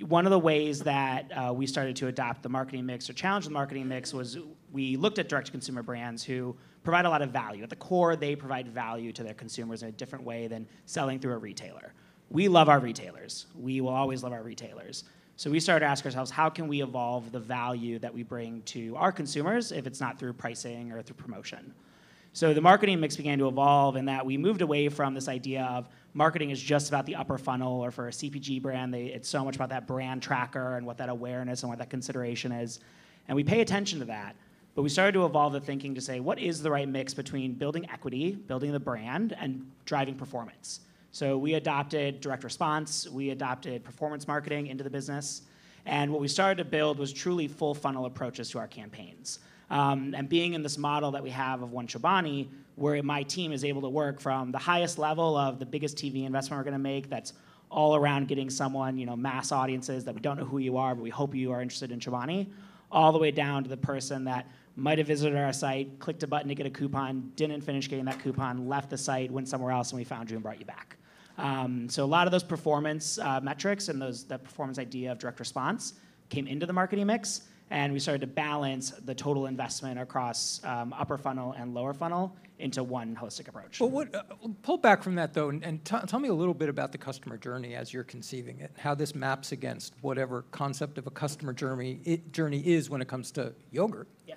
one of the ways that we started to adopt the marketing mix or challenge the marketing mix was we looked at direct-to-consumer brands who provide a lot of value. At the core, they provide value to their consumers in a different way than selling through a retailer. We love our retailers. We will always love our retailers. So we started to ask ourselves, how can we evolve the value that we bring to our consumers if it's not through pricing or through promotion? So the marketing mix began to evolve in that we moved away from this idea of marketing is just about the upper funnel, or for a CPG brand, it's so much about that brand tracker and what that awareness and what that consideration is. And we pay attention to that. But we started to evolve the thinking to say, what is the right mix between building equity, building the brand, and driving performance? So we adopted direct response, we adopted performance marketing into the business, and what we started to build was truly full funnel approaches to our campaigns. And being in this model that we have of One Chobani, where my team is able to work from the highest level of the biggest TV investment we're gonna make that's all around getting someone, mass audiences that we don't know who you are, but we hope you are interested in Chobani, all the way down to the person that might have visited our site, clicked a button to get a coupon, didn't finish getting that coupon, left the site, went somewhere else, and we found you and brought you back. So a lot of those performance metrics and that performance idea of direct response came into the marketing mix, and we started to balance the total investment across upper funnel and lower funnel into one holistic approach. Well, pull back from that, though, and tell me a little bit about the customer journey as you're conceiving it, how this maps against whatever concept of a customer journey is when it comes to yogurt. Yeah.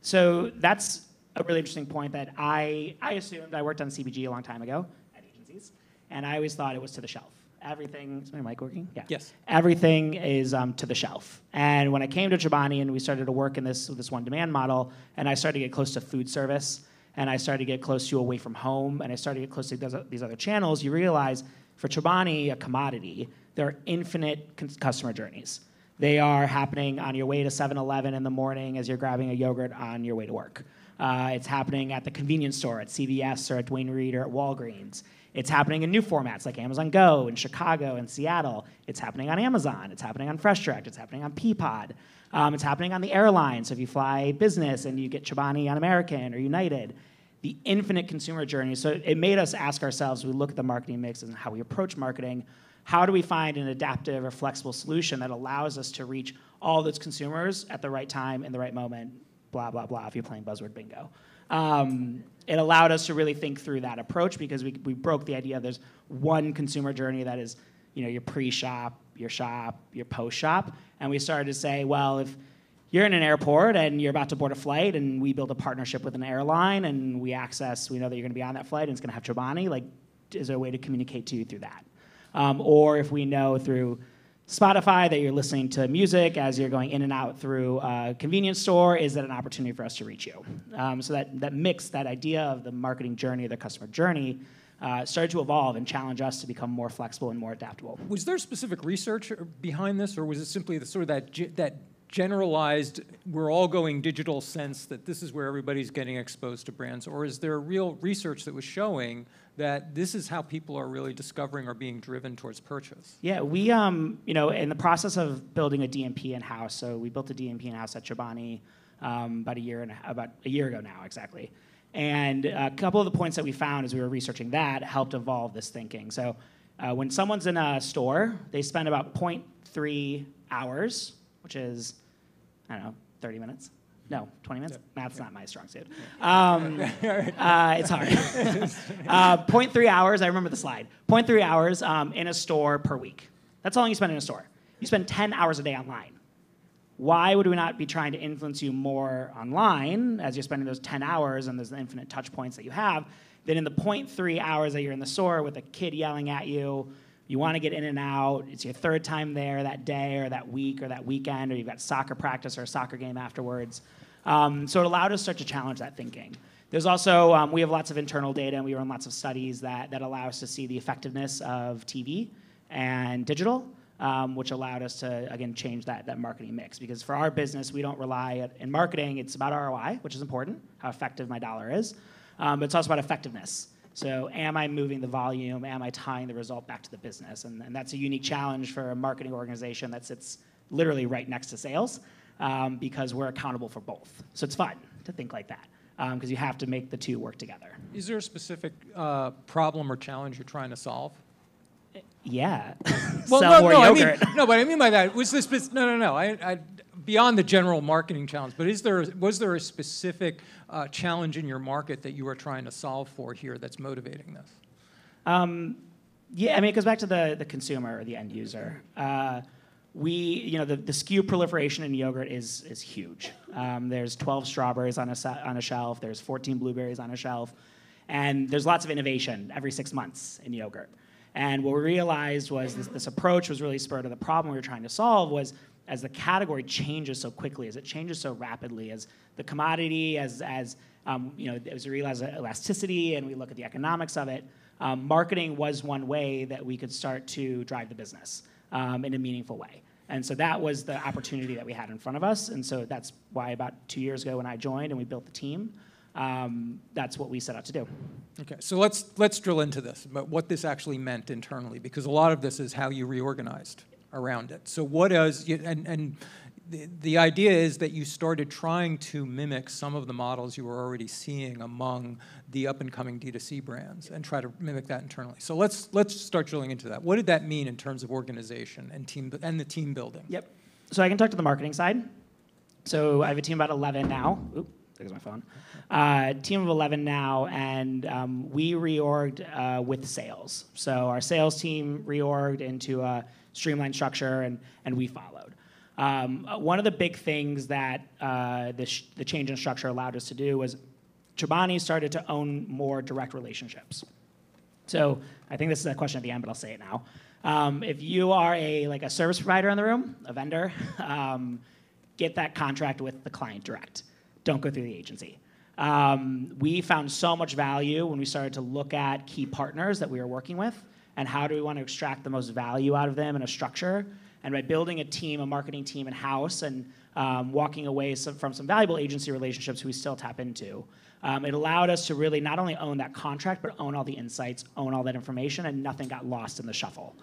So that's a really interesting point that I assumed. I worked on CPG a long time ago at agencies, and I always thought it was to the shelf. Everything, is my mic working? Yeah. Yes. Everything is to the shelf. And when I came to Chobani and we started to work in this one demand model, and I started to get close to food service, and I started to get close to away from home, and I started to get close to these other channels, you realize for Chobani, a commodity, there are infinite customer journeys. They are happening on your way to 7-Eleven in the morning as you're grabbing a yogurt on your way to work. It's happening at the convenience store, at CVS or at Duane Reade or at Walgreens. It's happening in new formats like Amazon Go in Chicago and Seattle. It's happening on Amazon. It's happening on FreshDirect. It's happening on Peapod. It's happening on the airline. So if you fly business and you get Chobani on American or United, the infinite consumer journey. So it made us ask ourselves, we look at the marketing mix and how we approach marketing, how do we find an adaptive or flexible solution that allows us to reach all those consumers at the right time in the right moment, blah, blah, blah, if you're playing buzzword bingo. It allowed us to really think through that approach because we broke the idea of there's one consumer journey that is, your pre-shop, your shop, your post-shop. And we started to say, well, if you're in an airport and you're about to board a flight and we build a partnership with an airline and we know that you're going to be on that flight and it's going to have Chobani, is there a way to communicate to you through that? Or if we know through Spotify that you're listening to music as you're going in and out through a convenience store, is that an opportunity for us to reach you? So that mix, that idea of the marketing journey, the customer journey, started to evolve and challenge us to become more flexible and more adaptable. Was there specific research behind this, or was it simply that generalized, we're all going digital sense that this is where everybody's getting exposed to brands, or is there real research that was showing that this is how people are really discovering or being driven towards purchase? Yeah, we, in the process of building a DMP in-house, so we built a DMP in-house at Chobani about a year ago now, exactly. And a couple of the points that we found as we were researching that helped evolve this thinking. So when someone's in a store, they spend about 0.3 hours, which is, 30 minutes? No, 20 minutes? Math's not my strong suit. It's hard. 0.3 hours, I remember the slide. 0.3 hours in a store per week. That's all you spend in a store. You spend 10 hours a day online. Why would we not be trying to influence you more online as you're spending those 10 hours and there's the infinite touch points that you have than in the 0.3 hours that you're in the store with a kid yelling at you, You want to get in and out. It's your third time there that day or that week or that weekend, or you've got soccer practice or a soccer game afterwards. So it allowed us to start to challenge that thinking. There's also, we have lots of internal data, and we run lots of studies that allow us to see the effectiveness of TV and digital, which allowed us to, again, change that marketing mix. Because for our business, we don't rely, in marketing, it's about ROI, which is important, how effective my dollar is, but it's also about effectiveness. So am I moving the volume? Am I tying the result back to the business? And that's a unique challenge for a marketing organization that sits literally right next to sales, because we're accountable for both. So it's fun to think like that, because you have to make the two work together. Is there a specific problem or challenge you're trying to solve? Yeah. Well, Sell more I yogurt. mean, no, but I mean by that, was this, no. I beyond the general marketing challenge, but was there a specific challenge in your market that you were trying to solve for here that's motivating this? Yeah, I mean, it goes back to the consumer or the end user. The SKU proliferation in yogurt is huge. There's 12 strawberries on a shelf. There's 14 blueberries on a shelf. And there's lots of innovation every 6 months in yogurt. And what we realized was this approach was really spurred of the problem we were trying to solve was as the category changes so quickly, as it changes so rapidly, as the commodity, as we realize elasticity and we look at the economics of it, marketing was one way that we could start to drive the business in a meaningful way. And so that was the opportunity that we had in front of us. And so that's why about 2 years ago when I joined and we built the team, that's what we set out to do. Okay, so let's drill into this, about what this actually meant internally, because a lot of this is how you reorganized around it. So what is, and the idea is that you started trying to mimic some of the models you were already seeing among the up-and-coming D2C brands and try to mimic that internally. So let's start drilling into that. What did that mean in terms of organization and the team building? Yep. So I can talk to the marketing side. So I have a team of about 11 now. Oop, there's my phone. Team of 11 now, and we reorged with sales. So our sales team reorged into a streamlined structure, and we followed. One of the big things that the change in structure allowed us to do was Chobani started to own more direct relationships. So I think this is a question at the end, but I'll say it now. If you are a service provider in the room, a vendor, get that contract with the client direct. Don't go through the agency. We found so much value when we started to look at key partners that we were working with and how do we want to extract the most value out of them in a structure. And by building a team, a marketing team in-house and walking away from some valuable agency relationships we still tap into, it allowed us to really not only own that contract, but own all the insights, own all that information, and nothing got lost in the shuffle.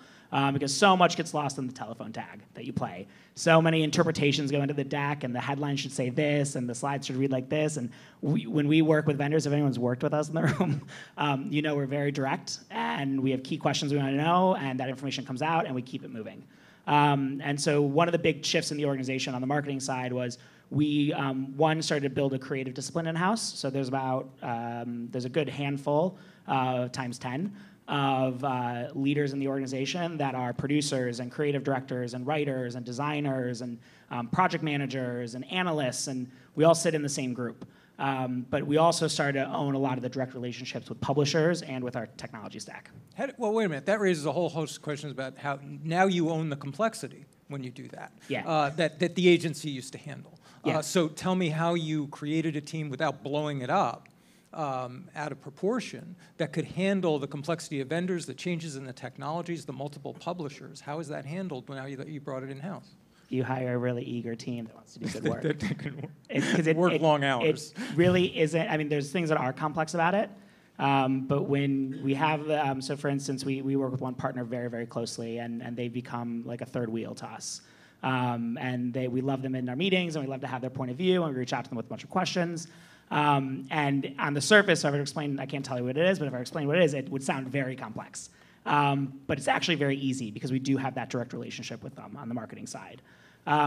Because so much gets lost in the telephone tag that you play. So many interpretations go into the deck, and the headline should say this, and the slides should read like this. And when we work with vendors, if anyone's worked with us in the room, we're very direct, and we have key questions we want to know, and that information comes out, and we keep it moving. And so one of the big shifts in the organization on the marketing side was we, started to build a creative discipline in-house. So there's a good handful, times 10, of leaders in the organization that are producers and creative directors and writers and designers and project managers and analysts, and we all sit in the same group. But we also started to own a lot of the direct relationships with publishers and with our technology stack. Well, wait a minute. That raises a whole host of questions about how now you own the complexity when you do that. Yeah. That the agency used to handle. Yeah. So tell me how you created a team without blowing it up out of proportion that could handle the complexity of vendors, the changes in the technologies, the multiple publishers. How is that handled now that you brought it in-house? You hire a really eager team that wants to do good work. That can work long hours. It really isn't. I mean, there's things that are complex about it. But when we have, so for instance, we work with one partner very, very closely, and they become like a third wheel to us. And we love them in our meetings, and we love to have their point of view, and we reach out to them with a bunch of questions. And on the surface, if I were to explain, I can't tell you what it is, but if I explain what it is, it would sound very complex. But it's actually very easy because we do have that direct relationship with them on the marketing side.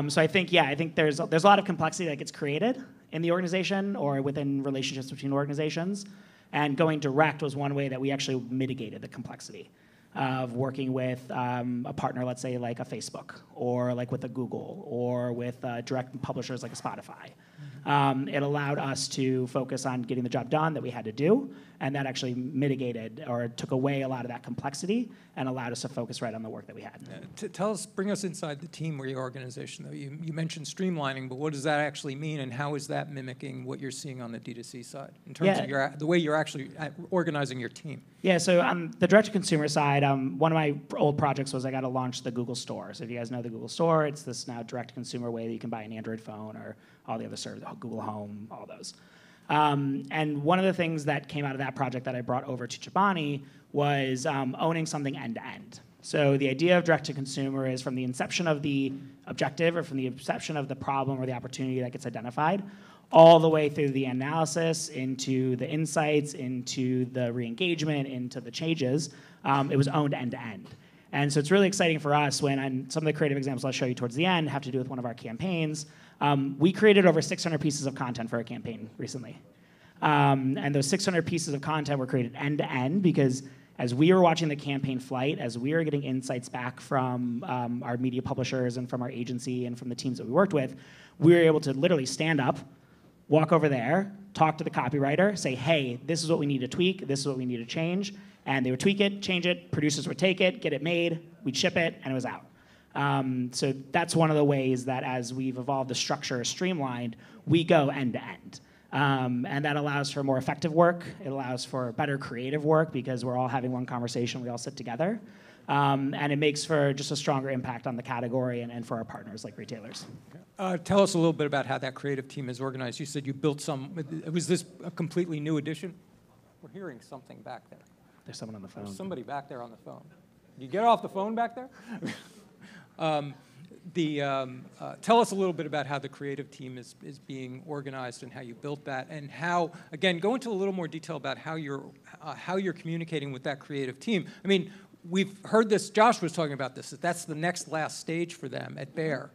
So I think there's a lot of complexity that gets created in the organization or within relationships between organizations. And going direct was one way that we actually mitigated the complexity of working with a partner, let's say like a Facebook, or like with a Google, or with direct publishers like a Spotify. It allowed us to focus on getting the job done that we had to do, and that actually mitigated or took away a lot of that complexity and allowed us to focus right on the work that we had. Bring us inside the team or your organization, though. You mentioned streamlining, but what does that actually mean, and how is that mimicking what you're seeing on the D2C side in terms of the way you're actually organizing your team? Yeah, so on the direct-to-consumer side, one of my old projects was I got to launch the Google Store. So if you guys know the Google Store, it's this now direct-to-consumer way that you can buy an Android phone or all the other services, Google Home, all those. And one of the things that came out of that project that I brought over to Chobani was owning something end-to-end. So the idea of direct-to-consumer is from the inception of the objective or from the inception of the problem or the opportunity that gets identified, all the way through the analysis, into the insights, into the re-engagement, into the changes. It was owned end-to-end. And so it's really exciting for us when some of the creative examples I'll show you towards the end have to do with one of our campaigns. We created over 600 pieces of content for a campaign recently. And those 600 pieces of content were created end-to-end because as we were watching the campaign flight, as we were getting insights back from our media publishers and from our agency and from the teams that we worked with, we were able to literally stand up, walk over there, talk to the copywriter, say, hey, this is what we need to tweak, this is what we need to change, and they would tweak it, change it, producers would take it, get it made, we'd ship it, and it was out. So that's one of the ways that as we've evolved the structure, streamlined, we go end-to-end. And that allows for more effective work. It allows for better creative work because we're all having one conversation, we all sit together. And it makes for just a stronger impact on the category and for our partners like retailers. Tell us a little bit about how that creative team is organized. You said you built some. Was this a completely new addition? We're hearing something back there. There's someone on the phone. There's somebody back there on the phone. You get off the phone back there? Tell us a little bit about how the creative team is being organized and how you built that, and how, again, go into a little more detail about how you're communicating with that creative team. I mean, we've heard this, Josh was talking about this, that's the next last stage for them at Bear,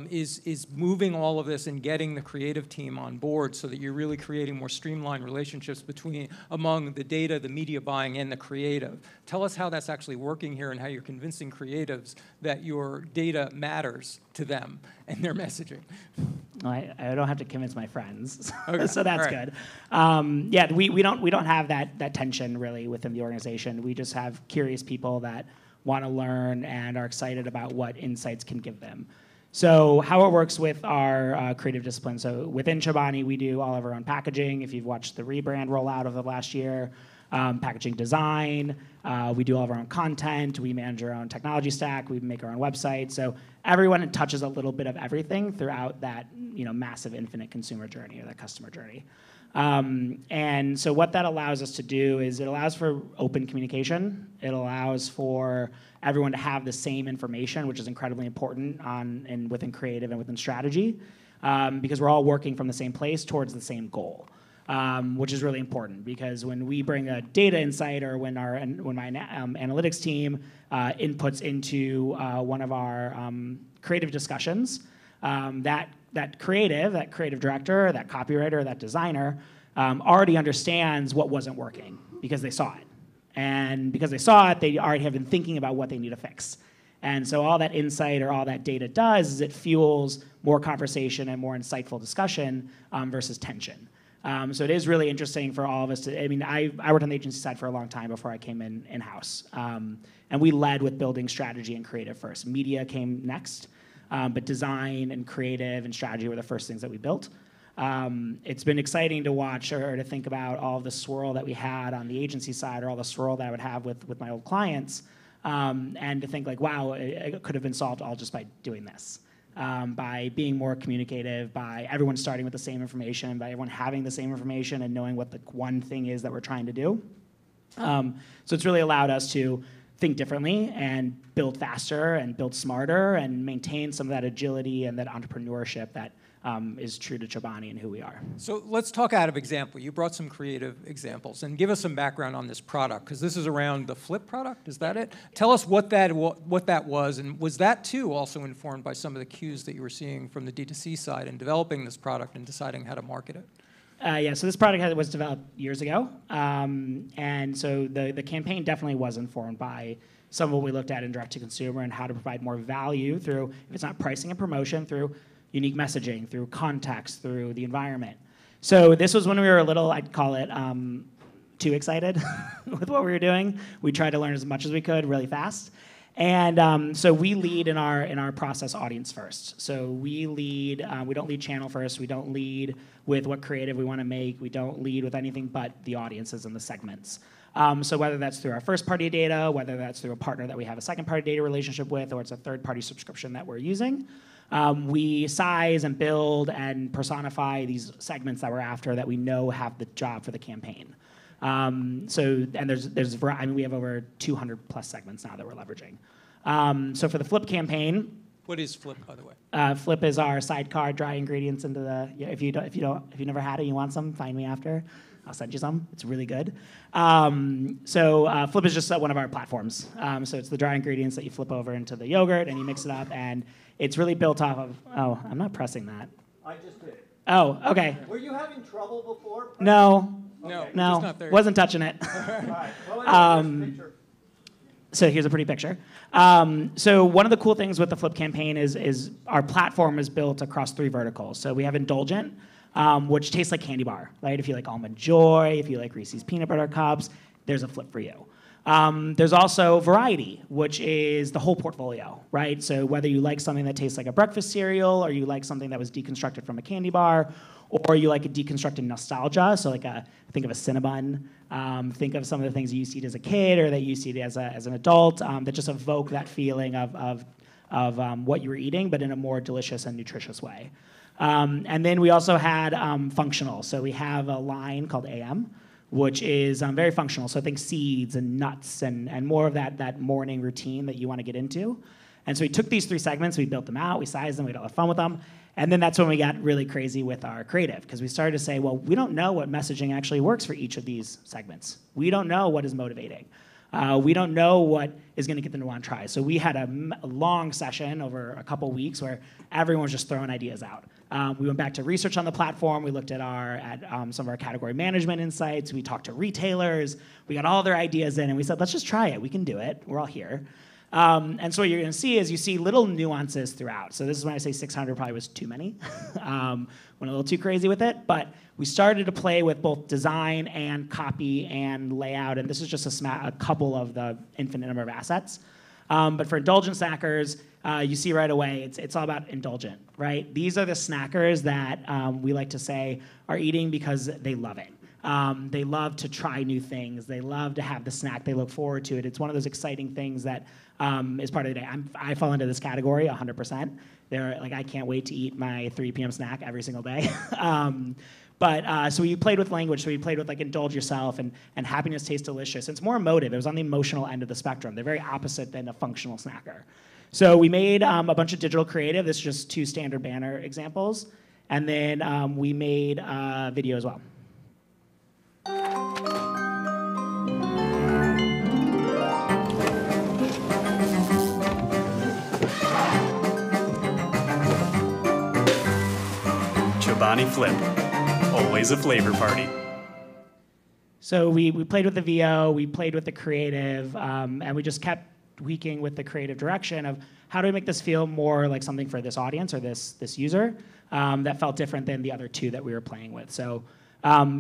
is moving all of this and getting the creative team on board so that you're really creating more streamlined relationships among the data, the media buying, and the creative. Tell us how that's actually working here and how you're convincing creatives that your data matters to them and their messaging. Well, I don't have to convince my friends, Okay. so that's Right. good. Yeah, we don't have that tension really within the organization. We just have curious people that want to learn and are excited about what insights can give them. So how it works with our creative discipline. So within Chobani, we do all of our own packaging. If you've watched the rebrand rollout of the last year, packaging design, we do all of our own content, we manage our own technology stack, we make our own website. So everyone touches a little bit of everything throughout that massive infinite consumer journey or that customer journey. And so what that allows us to do is it allows for open communication. It allows for everyone to have the same information, which is incredibly important within creative and within strategy, because we're all working from the same place towards the same goal. Which is really important because when we bring a data insight or when my analytics team inputs into one of our creative discussions, that creative director, that copywriter, that designer already understands what wasn't working because they saw it. And because they saw it, they already have been thinking about what they need to fix. And so all that insight or all that data does is it fuels more conversation and more insightful discussion versus tension. So it is really interesting for all of us to, I worked on the agency side for a long time before I came in-house. And we led with building strategy and creative first. Media came next, but design and creative and strategy were the first things that we built. It's been exciting to watch or to think about all of the swirl that we had on the agency side or all the swirl that I would have with my old clients, and to think like, wow, it could have been solved all just by doing this. By being more communicative, by everyone starting with the same information, by everyone having the same information and knowing what the one thing is that we're trying to do. So it's really allowed us to think differently and build faster and build smarter and maintain some of that agility and that entrepreneurship that is true to Chobani and who we are. So let's talk out of example. You brought some creative examples, and give us some background on this product, because this is around the Flip product, is that it? Tell us what that was, and was that too also informed by some of the cues that you were seeing from the D2C side in developing this product and deciding how to market it? Yeah, so this product was developed years ago, and so the campaign definitely was informed by some of what we looked at in direct-to-consumer and how to provide more value through, if it's not pricing and promotion, through unique messaging, through context, through the environment. So this was when we were a little, I'd call it, too excited with what we were doing. We tried to learn as much as we could really fast. And so we lead in our process audience first. So we lead, we don't lead channel first. We don't lead with what creative we want to make. We don't lead with anything but the audiences and the segments. So whether that's through our first-party data, whether that's through a partner that we have a second-party data relationship with, or it's a third-party subscription that we're using, we size and build and personify these segments that we're after that we know have the job for the campaign. And we have over 200 plus segments now that we're leveraging. So for the Flip campaign, What is Flip, by the way? Flip is our sidecar dry ingredients into the. If you never had it, you want some, find me after. I'll send you some. It's really good. Flip is just one of our platforms. So it's the dry ingredients that you flip over into the yogurt and you mix it up, and it's really built off of. Oh, I'm not pressing that. I just did. Oh, okay. Were you having trouble before? No. No, No, just not there. wasn't touching it. All right. Well, anyway, here's the picture. So here's a pretty picture. So one of the cool things with the Flip campaign is our platform is built across 3 verticals. So we have indulgent, which tastes like candy bar, right? If you like Almond Joy, if you like Reese's Peanut Butter Cups, there's a Flip for you. There's also variety, which is the whole portfolio, right? So whether you like something that tastes like a breakfast cereal, or you like something that was deconstructed from a candy bar, or you like a deconstructed nostalgia, so think of a Cinnabon, think of some of the things you used to eat as a kid or that you used to eat as an adult that just evoke that feeling of what you were eating, but in a more delicious and nutritious way. And then we also had functional. So we have a line called AM, which is very functional. So think seeds and nuts and more of that morning routine that you want to get into. And so we took these 3 segments, we built them out, we sized them, we had a lot of fun with them. And then that's when we got really crazy with our creative, because we started to say, well, we don't know what messaging actually works for each of these segments. We don't know what is motivating. We don't know what is going to get them to want to try. So we had a long session over a couple weeks where everyone was just throwing ideas out. We went back to research on the platform. We looked at some of our category management insights. We talked to retailers. We got all their ideas in, and we said, let's just try it. We can do it. We're all here. And so what you're going to see is you see little nuances throughout. So this is when I say 600 probably was too many. Went a little too crazy with it. But we started to play with both design and copy and layout. And this is just a couple of the infinite number of assets. But for indulgent snackers, you see right away it's all about indulgent, right? These are the snackers that we like to say are eating because they love it. They love to try new things. They love to have the snack. They look forward to it. It's one of those exciting things that is part of the day. I fall into this category 100%. I can't wait to eat my 3 p.m. snack every single day. So we played with language. So we played with indulge yourself and happiness tastes delicious. It's more emotive. It was on the emotional end of the spectrum. They're very opposite than a functional snacker. So we made a bunch of digital creative. This is just 2 standard banner examples. And then we made video as well. Chobani Flip, always a flavor party. So we played with the VO, we played with the creative, and we just kept tweaking with the creative direction of how do we make this feel more like something for this audience or this user that felt different than the other 2 that we were playing with. So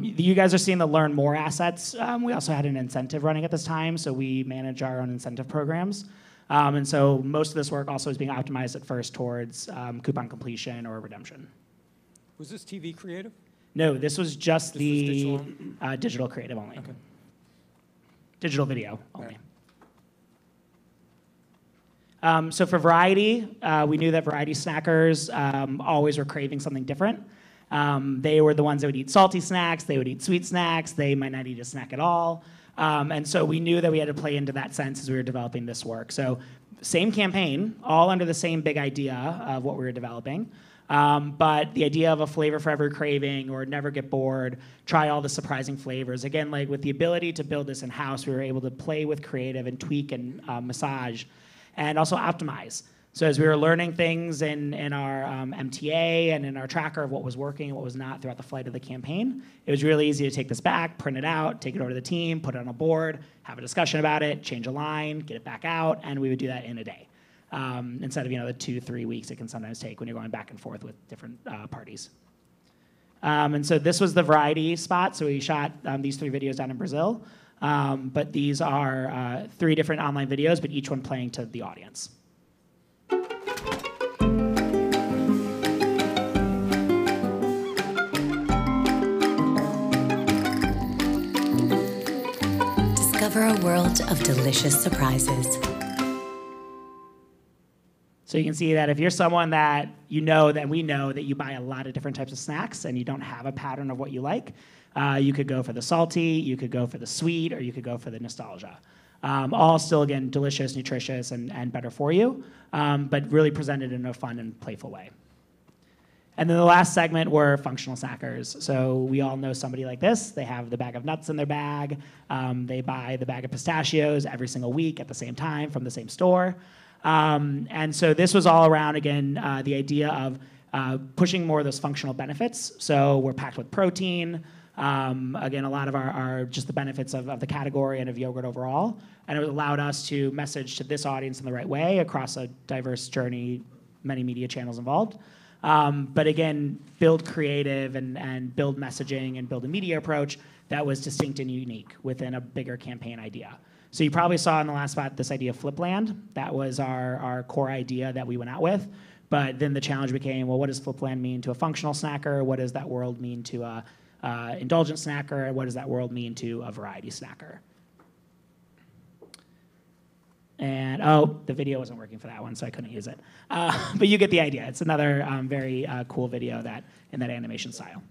you guys are seeing the Learn More assets. We also had an incentive running at this time, so we manage our own incentive programs. And so most of this work also is being optimized at first towards coupon completion or redemption. Was this TV creative? No, this was just This the was digital? digital creative only. Okay. Digital video only. Right. So for variety, we knew that variety snackers always were craving something different. They were the ones that would eat salty snacks, they would eat sweet snacks, they might not eat a snack at all. And so we knew that we had to play into that sense as we were developing this work. So same campaign, all under the same big idea of what we were developing. But the idea of a flavor for every craving or never get bored, try all the surprising flavors. Again, with the ability to build this in-house, we were able to play with creative and tweak and massage and also optimize. So as we were learning things in our MTA and in our tracker of what was working and what was not throughout the flight of the campaign, it was really easy to take this back, print it out, take it over to the team, put it on a board, have a discussion about it, change a line, get it back out, and we would do that in a day. Instead of the 2-3 weeks it can sometimes take when you're going back and forth with different parties. And so this was the variety spot. So we shot these 3 videos down in Brazil. But these are 3 different online videos, but each one playing to the audience. Discover a world of delicious surprises. So you can see that if you're someone that we know that you buy a lot of different types of snacks and you don't have a pattern of what you like, you could go for the salty, you could go for the sweet, or you could go for the nostalgia. All still, again, delicious, nutritious, and better for you, but really presented in a fun and playful way. And then the last segment were functional snackers. So we all know somebody like this. They have the bag of nuts in their bag. They buy the bag of pistachios every single week at the same time from the same store. And so this was all around, again, the idea of pushing more of those functional benefits. So we're packed with protein. Again, a lot of our just the benefits of the category and of yogurt overall. And it allowed us to message to this audience in the right way across a diverse journey, many media channels involved. But again, build creative and build messaging and build a media approach that was distinct and unique within a bigger campaign idea. So you probably saw in the last spot this idea of Flipland. That was our core idea that we went out with. But then the challenge became, well, what does Flipland mean to a functional snacker? What does that world mean to a indulgent snacker? And what does that world mean to a variety snacker? And, oh, the video wasn't working for that one, so I couldn't use it. But you get the idea. It's another very cool video in that animation style.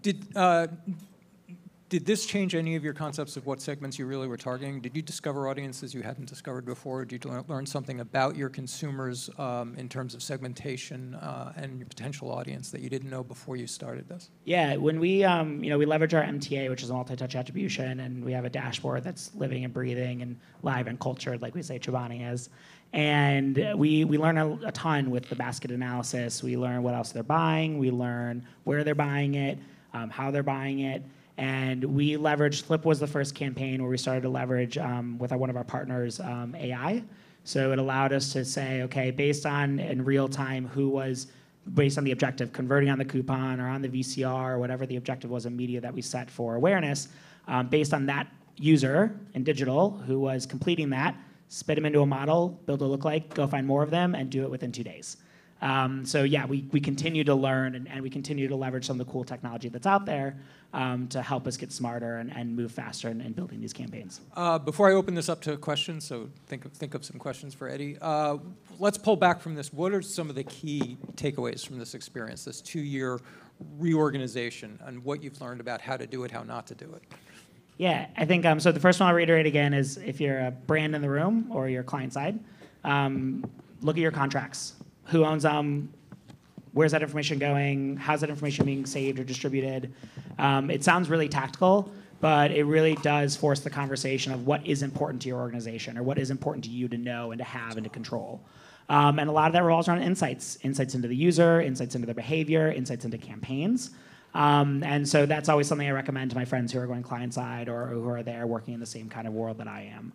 Did this change any of your concepts of what segments you really were targeting? Did you discover audiences you hadn't discovered before? Did you learn something about your consumers in terms of segmentation and your potential audience that you didn't know before you started this? Yeah, when we we leverage our MTA, which is a multi-touch attribution, and we have a dashboard that's living and breathing and live and cultured, like we say Chobani is. And we learn a ton with the basket analysis. We learn what else they're buying. We learn where they're buying it, how they're buying it. And we leveraged, Flip was the first campaign where we started to leverage, with one of our partners, AI. So it allowed us to say, okay, based on, in real time, who was, based on the objective, converting on the coupon or on the VCR or whatever the objective was in media that we set for awareness, based on that user in digital who was completing that, spit them into a model, build a lookalike, go find more of them, and do it within 2 days. So yeah, we continue to learn and we continue to leverage some of the cool technology that's out there to help us get smarter and move faster in building these campaigns. Before I open this up to questions, so think of some questions for Eddie. Let's pull back from this. What are some of the key takeaways from this experience, this 2-year reorganization, and what you've learned about how to do it, how not to do it? Yeah, I think, so the first one I'll reiterate again is if you're a brand in the room or you're client side, look at your contracts. Who owns them? Where's that information going? How's that information being saved or distributed? It sounds really tactical, but it really does force the conversation of what is important to your organization or what is important to you to know and to have and to control. And a lot of that revolves around insights into the user, insights into their behavior, insights into campaigns. And so that's always something I recommend to my friends who are going client side or who are there working in the same kind of world that I am.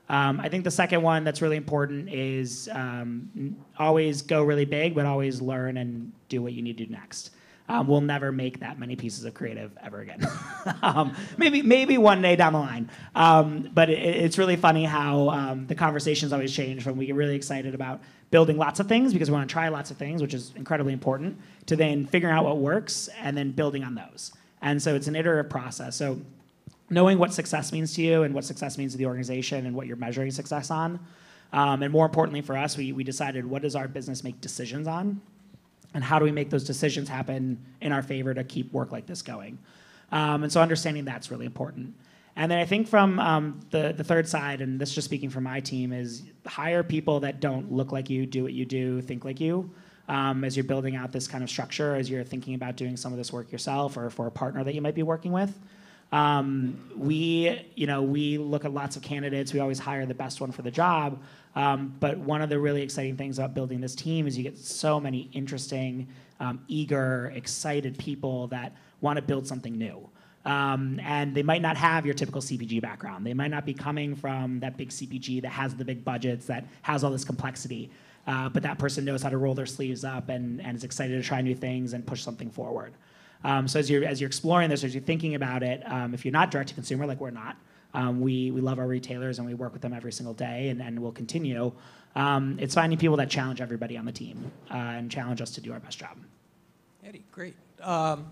I think the second one that's really important is always go really big, but always learn and do what you need to do next. We'll never make that many pieces of creative ever again. Maybe one day down the line. But it's really funny how the conversations always change from we get really excited about building lots of things because we want to try lots of things, which is incredibly important, to then figuring out what works and then building on those. And so it's an iterative process. So knowing what success means to you and what success means to the organization and what you're measuring success on. And more importantly for us, we decided what does our business make decisions on and how do we make those decisions happen in our favor to keep work like this going. And so understanding that's really important. And then I think from the third side, and this is just speaking from my team, is hire people that don't look like you, do what you do, think like you. As you're building out this kind of structure, as you're thinking about doing some of this work yourself or for a partner that you might be working with. We look at lots of candidates. We always hire the best one for the job. But one of the really exciting things about building this team is you get so many interesting, eager, excited people that want to build something new. And they might not have your typical CPG background. They might not be coming from that big CPG that has the big budgets, that has all this complexity. But that person knows how to roll their sleeves up and is excited to try new things and push something forward. So as you're exploring this, as you're thinking about it, if you're not direct to consumer, like we're not, we love our retailers and we work with them every single day, and we'll continue. It's finding people that challenge everybody on the team and challenge us to do our best job. Eddie, great.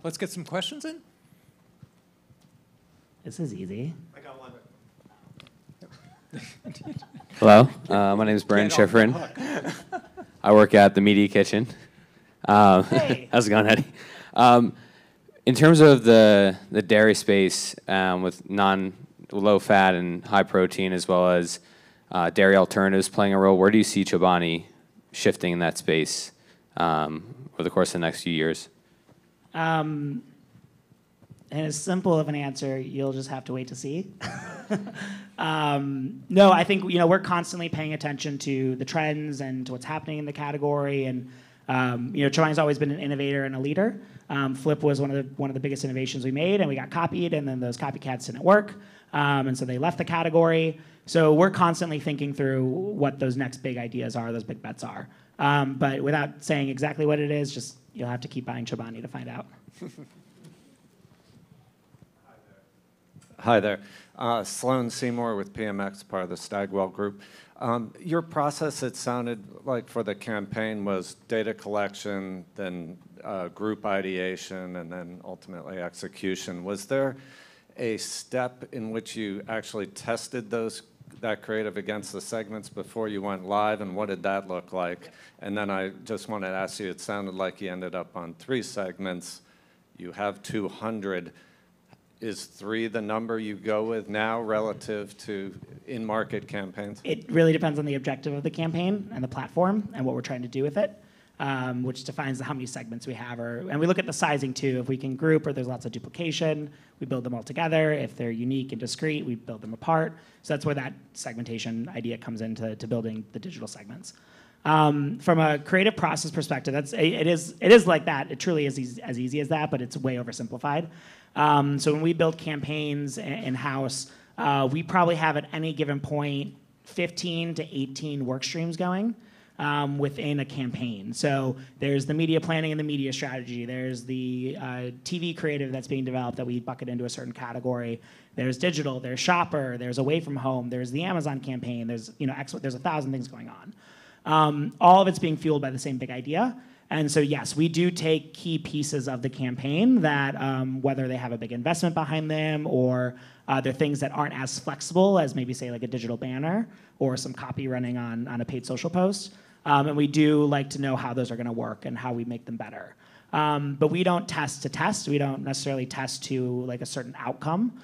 Let's get some questions in. This is easy. I got one. Hello, my name is Brian Schifrin. I work at the Media Kitchen. Hey. How's it going, Eddie? In terms of the dairy space with low fat and high protein, as well as dairy alternatives playing a role, where do you see Chobani shifting in that space over the course of the next few years? And as simple of an answer, you'll just have to wait to see. No, I think we're constantly paying attention to the trends and to what's happening in the category, and Chobani's always been an innovator and a leader. Flip was one of the biggest innovations we made, and we got copied, and then those copycats didn't work, and so they left the category. So we're constantly thinking through what those next big ideas are, those big bets are. But without saying exactly what it is, just you'll have to keep buying Chobani to find out. Hi there. Sloan Seymour with PMX, part of the Stagwell Group. Your process, it sounded like for the campaign, was data collection, then group ideation, and then ultimately execution. Was there a step in which you actually tested that creative against the segments before you went live, and what did that look like? And then I just wanted to ask you, it sounded like you ended up on 3 segments. You have 200. Is 3 the number you go with now relative to in-market campaigns? It really depends on the objective of the campaign and the platform and what we're trying to do with it, which defines how many segments we have. And we look at the sizing too. If we can group or there's lots of duplication, we build them all together. If they're unique and discrete, we build them apart. So that's where that segmentation idea comes into building the digital segments. From a creative process perspective, it is like that. It truly is as easy as that, but it's way oversimplified. So when we build campaigns in-house, we probably have at any given point 15 to 18 work streams going within a campaign. So there's the media planning and the media strategy. There's the TV creative that's being developed that we bucket into a certain category. There's digital. There's shopper. There's away from home. There's the Amazon campaign. There's there's 1,000 things going on. All of it's being fueled by the same big idea. And so, yes, we do take key pieces of the campaign that, whether they have a big investment behind them or they're things that aren't as flexible as maybe, say, like a digital banner or some copy running on a paid social post. And we do like to know how those are going to work and how we make them better. But we don't test to test. We don't necessarily test to like a certain outcome.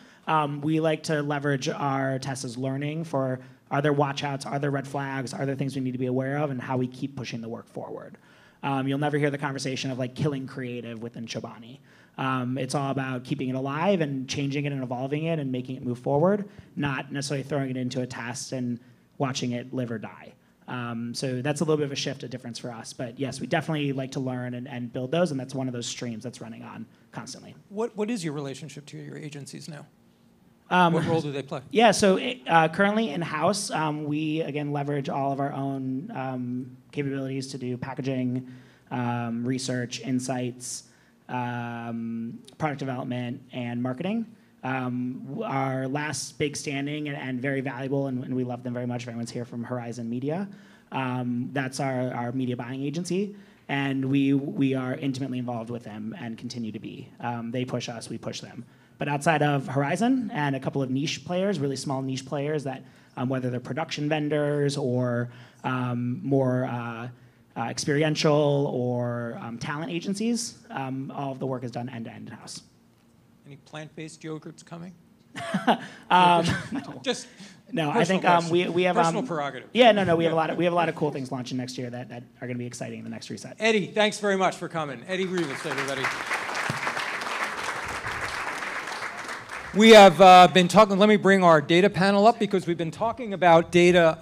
We like to leverage our tests as learning for, are there watch-outs, are there red flags, are there things we need to be aware of, and how we keep pushing the work forward. You'll never hear the conversation of like killing creative within Chobani. It's all about keeping it alive and changing it and evolving it and making it move forward, not necessarily throwing it into a test and watching it live or die. So that's a little bit of a shift, a difference for us. But yes, we definitely like to learn and build those, and that's one of those streams that's running on constantly. What is your relationship to your agencies now? What role do they play? Yeah, so currently in-house, we, again, leverage all of our own capabilities to do packaging, research, insights, product development, and marketing. Our last big standing and very valuable, and we love them very much if anyone's here from Horizon Media, that's our media buying agency, and we are intimately involved with them and continue to be. They push us, we push them. But outside of Horizon and a couple of niche players, really small niche players that, whether they're production vendors or more experiential or talent agencies, all of the work is done end-to-end in-house. Any plant-based yogurts coming? Just no. I think we have personal prerogative. Yeah, no. We have a lot of cool things launching next year that are going to be exciting in the next reset. Eddie, thanks very much for coming. Eddie Rivas, everybody. We have been talking, let me bring our data panel up because we've been talking about data.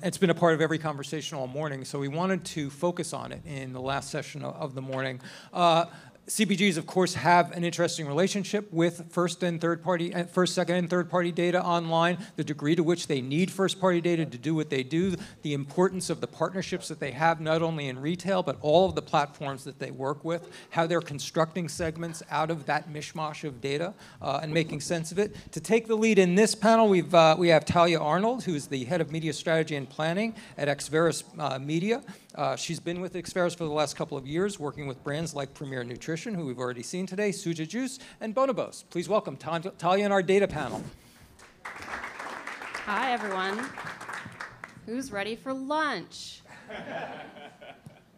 It's been a part of every conversation all morning, so we wanted to focus on it in the last session of the morning. CPGs, of course, have an interesting relationship with first, second, and third-party data online, the degree to which they need first-party data to do what they do, the importance of the partnerships that they have, not only in retail, but all of the platforms that they work with, how they're constructing segments out of that mishmash of data and making sense of it. To take the lead in this panel, we have Talia Arnold, who is the head of media strategy and planning at Exveris Media. She's been with Exveris for the last couple of years, working with brands like Premier Nutrition, who we've already seen today, Suja Juice, and Bonobos. Please welcome Talia and our data panel. Hi, everyone. Who's ready for lunch?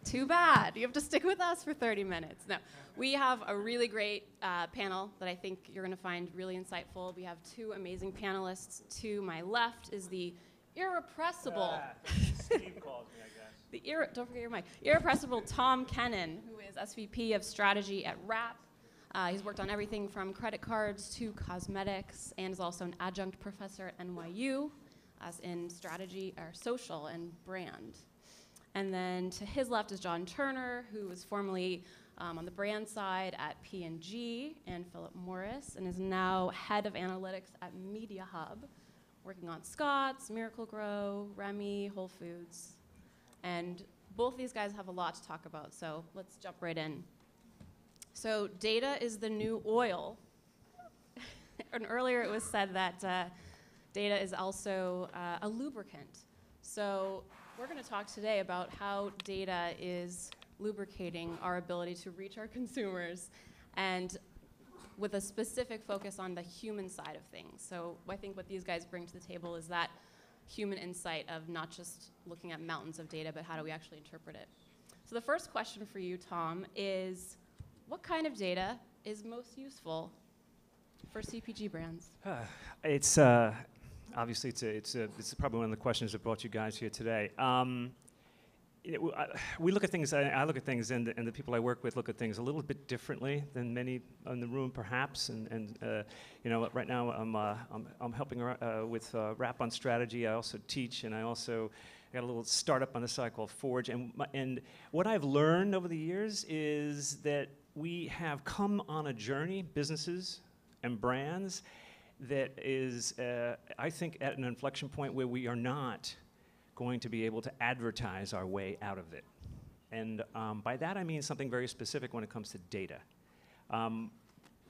Too bad. You have to stick with us for 30 minutes. No, we have a really great panel that I think you're going to find really insightful. We have two amazing panelists. To my left is the irrepressible. Steve calls me, I guess. Don't forget your mic. Irrepressible Tom Kennan, who is SVP of Strategy at Wrap. He's worked on everything from credit cards to cosmetics, and is also an adjunct professor at NYU, as in strategy or social and brand. And then to his left is John Turner, who was formerly on the brand side at P&G and Philip Morris, and is now head of analytics at Media Hub, working on Scott's, Miracle-Gro, Remy, Whole Foods. And both these guys have a lot to talk about, so let's jump right in. So data is the new oil. And earlier it was said that data is also a lubricant. So we're going to talk today about how data is lubricating our ability to reach our consumers, and with a specific focus on the human side of things. So I think what these guys bring to the table is that human insight of not just looking at mountains of data, but how do we actually interpret it. So the first question for you, Tom, is what kind of data is most useful for CPG brands? It's obviously it's probably one of the questions that brought you guys here today. We look at things. I look at things, and the people I work with look at things a little bit differently than many in the room, perhaps. And right now I'm helping with Wrap on Strategy. I also teach, and I also got a little startup on the side called Forge. And what I've learned over the years is that we have come on a journey, businesses and brands, that is, I think, at an inflection point where we are not going to be able to advertise our way out of it. And by that I mean something very specific when it comes to data.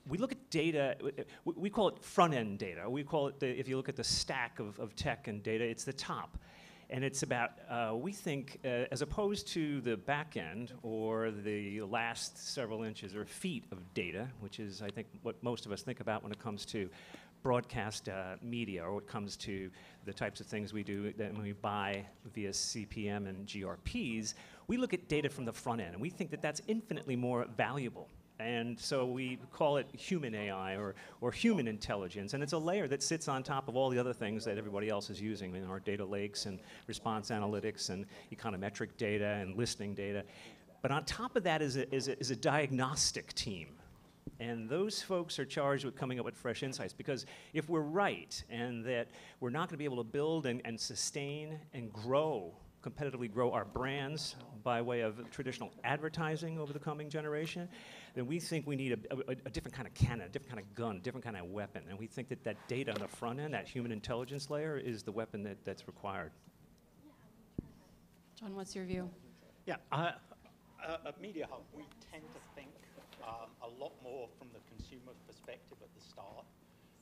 We look at data, we call it front-end data. We call it, if you look at the stack of tech and data, it's the top. And it's about, we think, as opposed to the back end or the last several inches or feet of data, which is, I think, what most of us think about when it comes to broadcast media, or when it comes to the types of things we do that when we buy via CPM and GRPs, we look at data from the front end, and we think that that's infinitely more valuable. And so we call it human AI or human intelligence, and it's a layer that sits on top of all the other things that everybody else is using in our data lakes and response analytics and econometric data and listening data. But on top of that is a diagnostic team. And those folks are charged with coming up with fresh insights, because if we're right and that we're not going to be able to build and sustain and competitively grow our brands by way of traditional advertising over the coming generation, then we think we need a different kind of cannon, a different kind of gun, a different kind of weapon. And we think that that data on the front end, that human intelligence layer, is the weapon that's required. John, what's your view? Yeah, at Media Hub, we tend to think a lot more from the consumer perspective at the start.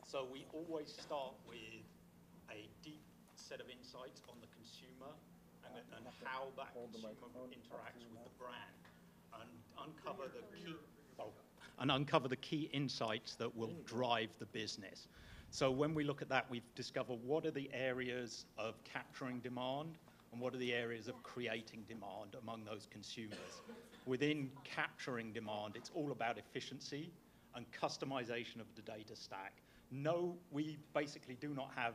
So we always start with a deep set of insights on the consumer and how that consumer interacts with the brand, and uncover the key insights that will drive the business. So when we look at that, we've discovered what are the areas of capturing demand and what are the areas of creating demand among those consumers. Within capturing demand, it's all about efficiency and customization of the data stack. No, we basically do not have,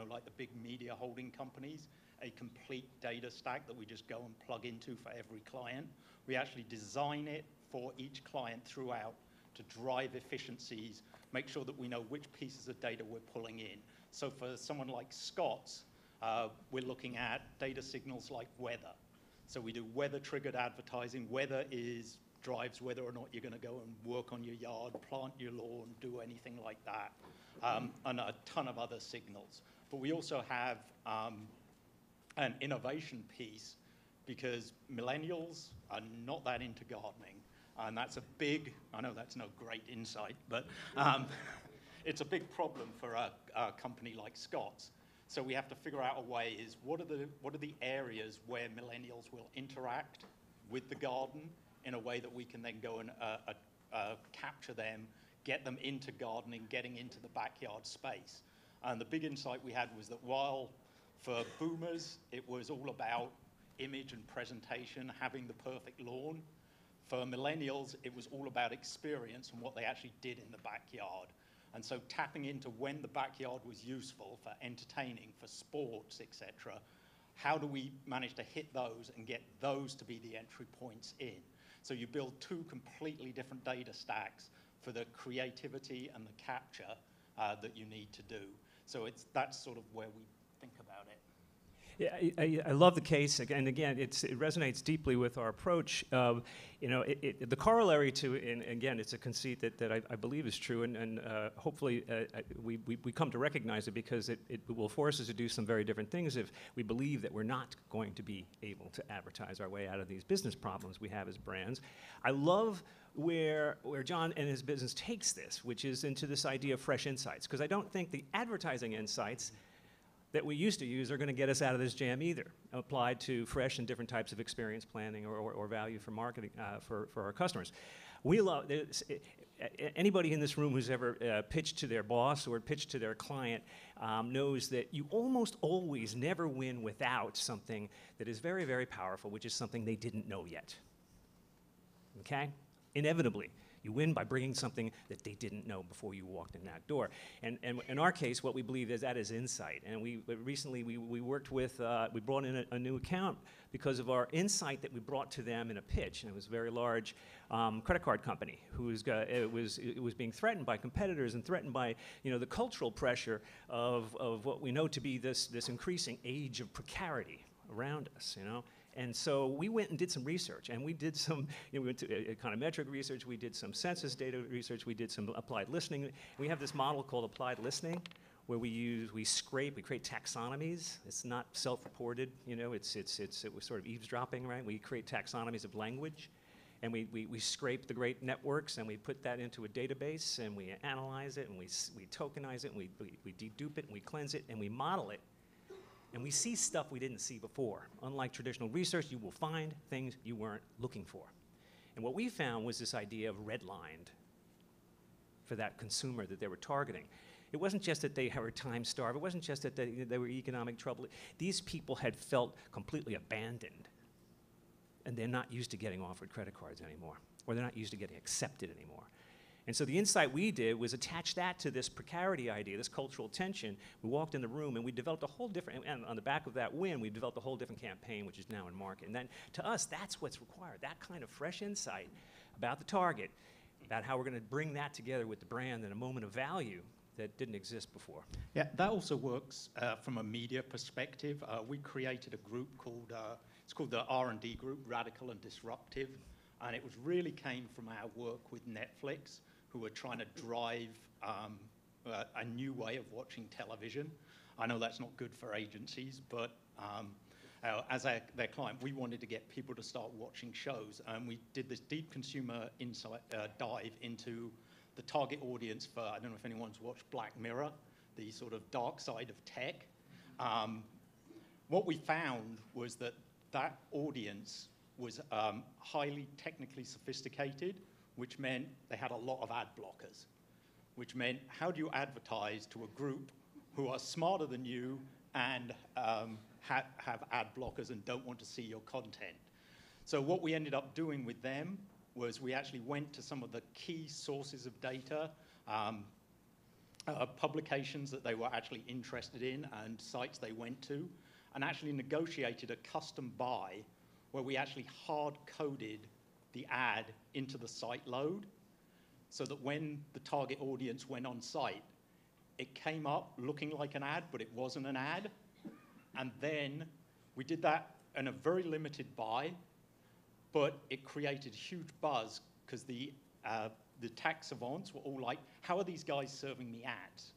like the big media holding companies, a complete data stack that we just go and plug into for every client. We actually design it for each client throughout to drive efficiencies, make sure that we know which pieces of data we're pulling in. So for someone like Scott's, we're looking at data signals like weather. So we do weather-triggered advertising. Weather is drives whether or not you're going to go and work on your yard, plant your lawn, do anything like that, and a ton of other signals. But we also have an innovation piece because millennials are not that into gardening. And that's a big, I know that's no great insight, but it's a big problem for a company like Scott's. So we have to figure out a way is what are the areas where millennials will interact with the garden in a way that we can then go and capture them, get them into gardening, getting into the backyard space. And the big insight we had was that while for boomers, it was all about image and presentation, having the perfect lawn, for millennials, it was all about experience and what they actually did in the backyard. And so tapping into when the backyard was useful for entertaining, for sports, etc., how do we manage to hit those and get those to be the entry points in? So you build two completely different data stacks for the creativity and the capture that you need to do. So that's sort of where we think about it. Yeah, I love the case, and again, it resonates deeply with our approach. The corollary to, and again, it's a conceit that I believe is true, and hopefully we come to recognize it because it will force us to do some very different things if we believe that we're not going to be able to advertise our way out of these business problems we have as brands. I love where John and his business takes this, which is into this idea of fresh insights, because I don't think the advertising insights that we used to use are going to get us out of this jam either, applied to fresh and different types of experience planning or value for marketing for our customers. We love, anybody in this room who's ever pitched to their boss or pitched to their client knows that you almost always never win without something that is very, very powerful, which is something they didn't know yet. Okay? Inevitably. You win by bringing something that they didn't know before you walked in that door. And in our case, what we believe is that is insight. And recently we worked with, we brought in a new account because of our insight that we brought to them in a pitch. And it was a very large credit card company who was, it was being threatened by competitors and threatened by the cultural pressure of what we know to be this increasing age of precarity around us, And so we went and did some research, and we did some, we went to econometric research, we did some census data research, we did some applied listening. We have this model called applied listening, where we scrape, we create taxonomies. It's not self-reported, it was sort of eavesdropping, right? We create taxonomies of language, and we scrape the great networks, and we put that into a database, and we analyze it, and we tokenize it, and we dedupe it, and we cleanse it, and we model it. And we see stuff we didn't see before. Unlike traditional research, you will find things you weren't looking for. And what we found was this idea of redlined for that consumer that they were targeting. It wasn't just that they were time-starved. It wasn't just that they were economic trouble. These people had felt completely abandoned. And they're not used to getting offered credit cards anymore. Or they're not used to getting accepted anymore. And so the insight we did was attach that to this precarity idea, this cultural tension. We walked in the room and we developed a whole different, and on the back of that win, we developed a whole different campaign, which is now in market. And then to us, that's what's required, that kind of fresh insight about the target, about how we're going to bring that together with the brand in a moment of value that didn't exist before. Yeah, that also works from a media perspective. We created a group called, it's called the R&D group, Radical and Disruptive. And it really came from our work with Netflix, who were trying to drive a new way of watching television. I know that's not good for agencies, but as their client, we wanted to get people to start watching shows. And we did this deep consumer insight dive into the target audience for, I don't know if anyone's watched Black Mirror, the sort of dark side of tech. What we found was that audience was highly technically sophisticated, which meant they had a lot of ad blockers, which meant how do you advertise to a group who are smarter than you and have ad blockers and don't want to see your content. So what we ended up doing with them was we actually went to some of the key sources of data, publications that they were actually interested in and sites they went to, and actually negotiated a custom buy where we actually hard-coded the ad into the site load so that when the target audience went on site, it came up looking like an ad, but it wasn't an ad. And then we did that in a very limited buy, but it created huge buzz because the tech savants were all like, how are these guys serving me ads?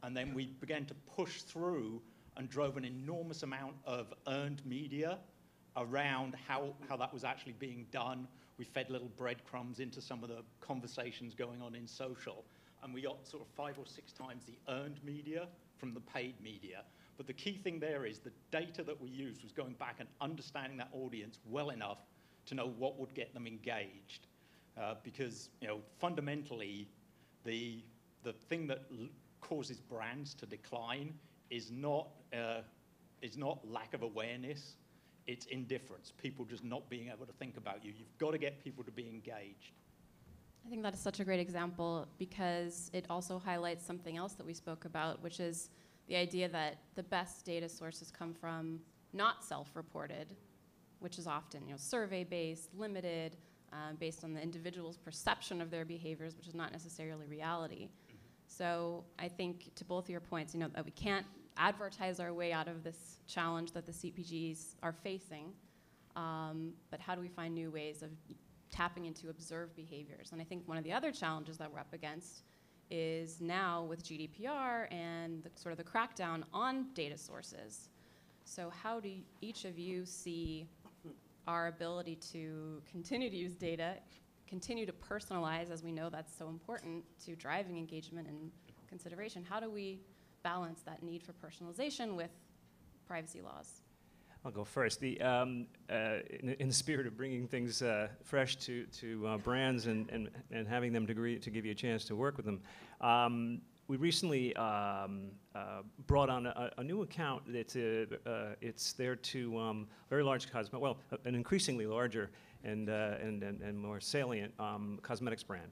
And then we began to push through and drove an enormous amount of earned media around how that was actually being done. We fed little breadcrumbs into some of the conversations going on in social. And we got sort of 5 or 6 times the earned media from the paid media. But the key thing there is the data that we used was going back and understanding that audience well enough to know what would get them engaged. Because fundamentally, the thing that causes brands to decline is not lack of awareness. It's indifference, people just not being able to think about you. You've got to get people to be engaged. I think that is such a great example because it also highlights something else that we spoke about, which is the idea that the best data sources come from not self-reported, which is often survey-based, limited, based on the individual's perception of their behaviors, which is not necessarily reality. So I think to both of your points, that we can't advertise our way out of this challenge that the CPGs are facing, but how do we find new ways of tapping into observed behaviors? And I think one of the other challenges that we're up against is now with GDPR and the crackdown on data sources. So how do each of you see our ability to continue to use data, continue to personalize, as we know that's so important to driving engagement and consideration? How do we balance that need for personalization with privacy laws? I'll go first. In the spirit of bringing things fresh to brands and having them to give you a chance to work with them, we recently brought on a new account. It's there to very large an increasingly larger and more salient cosmetics brand.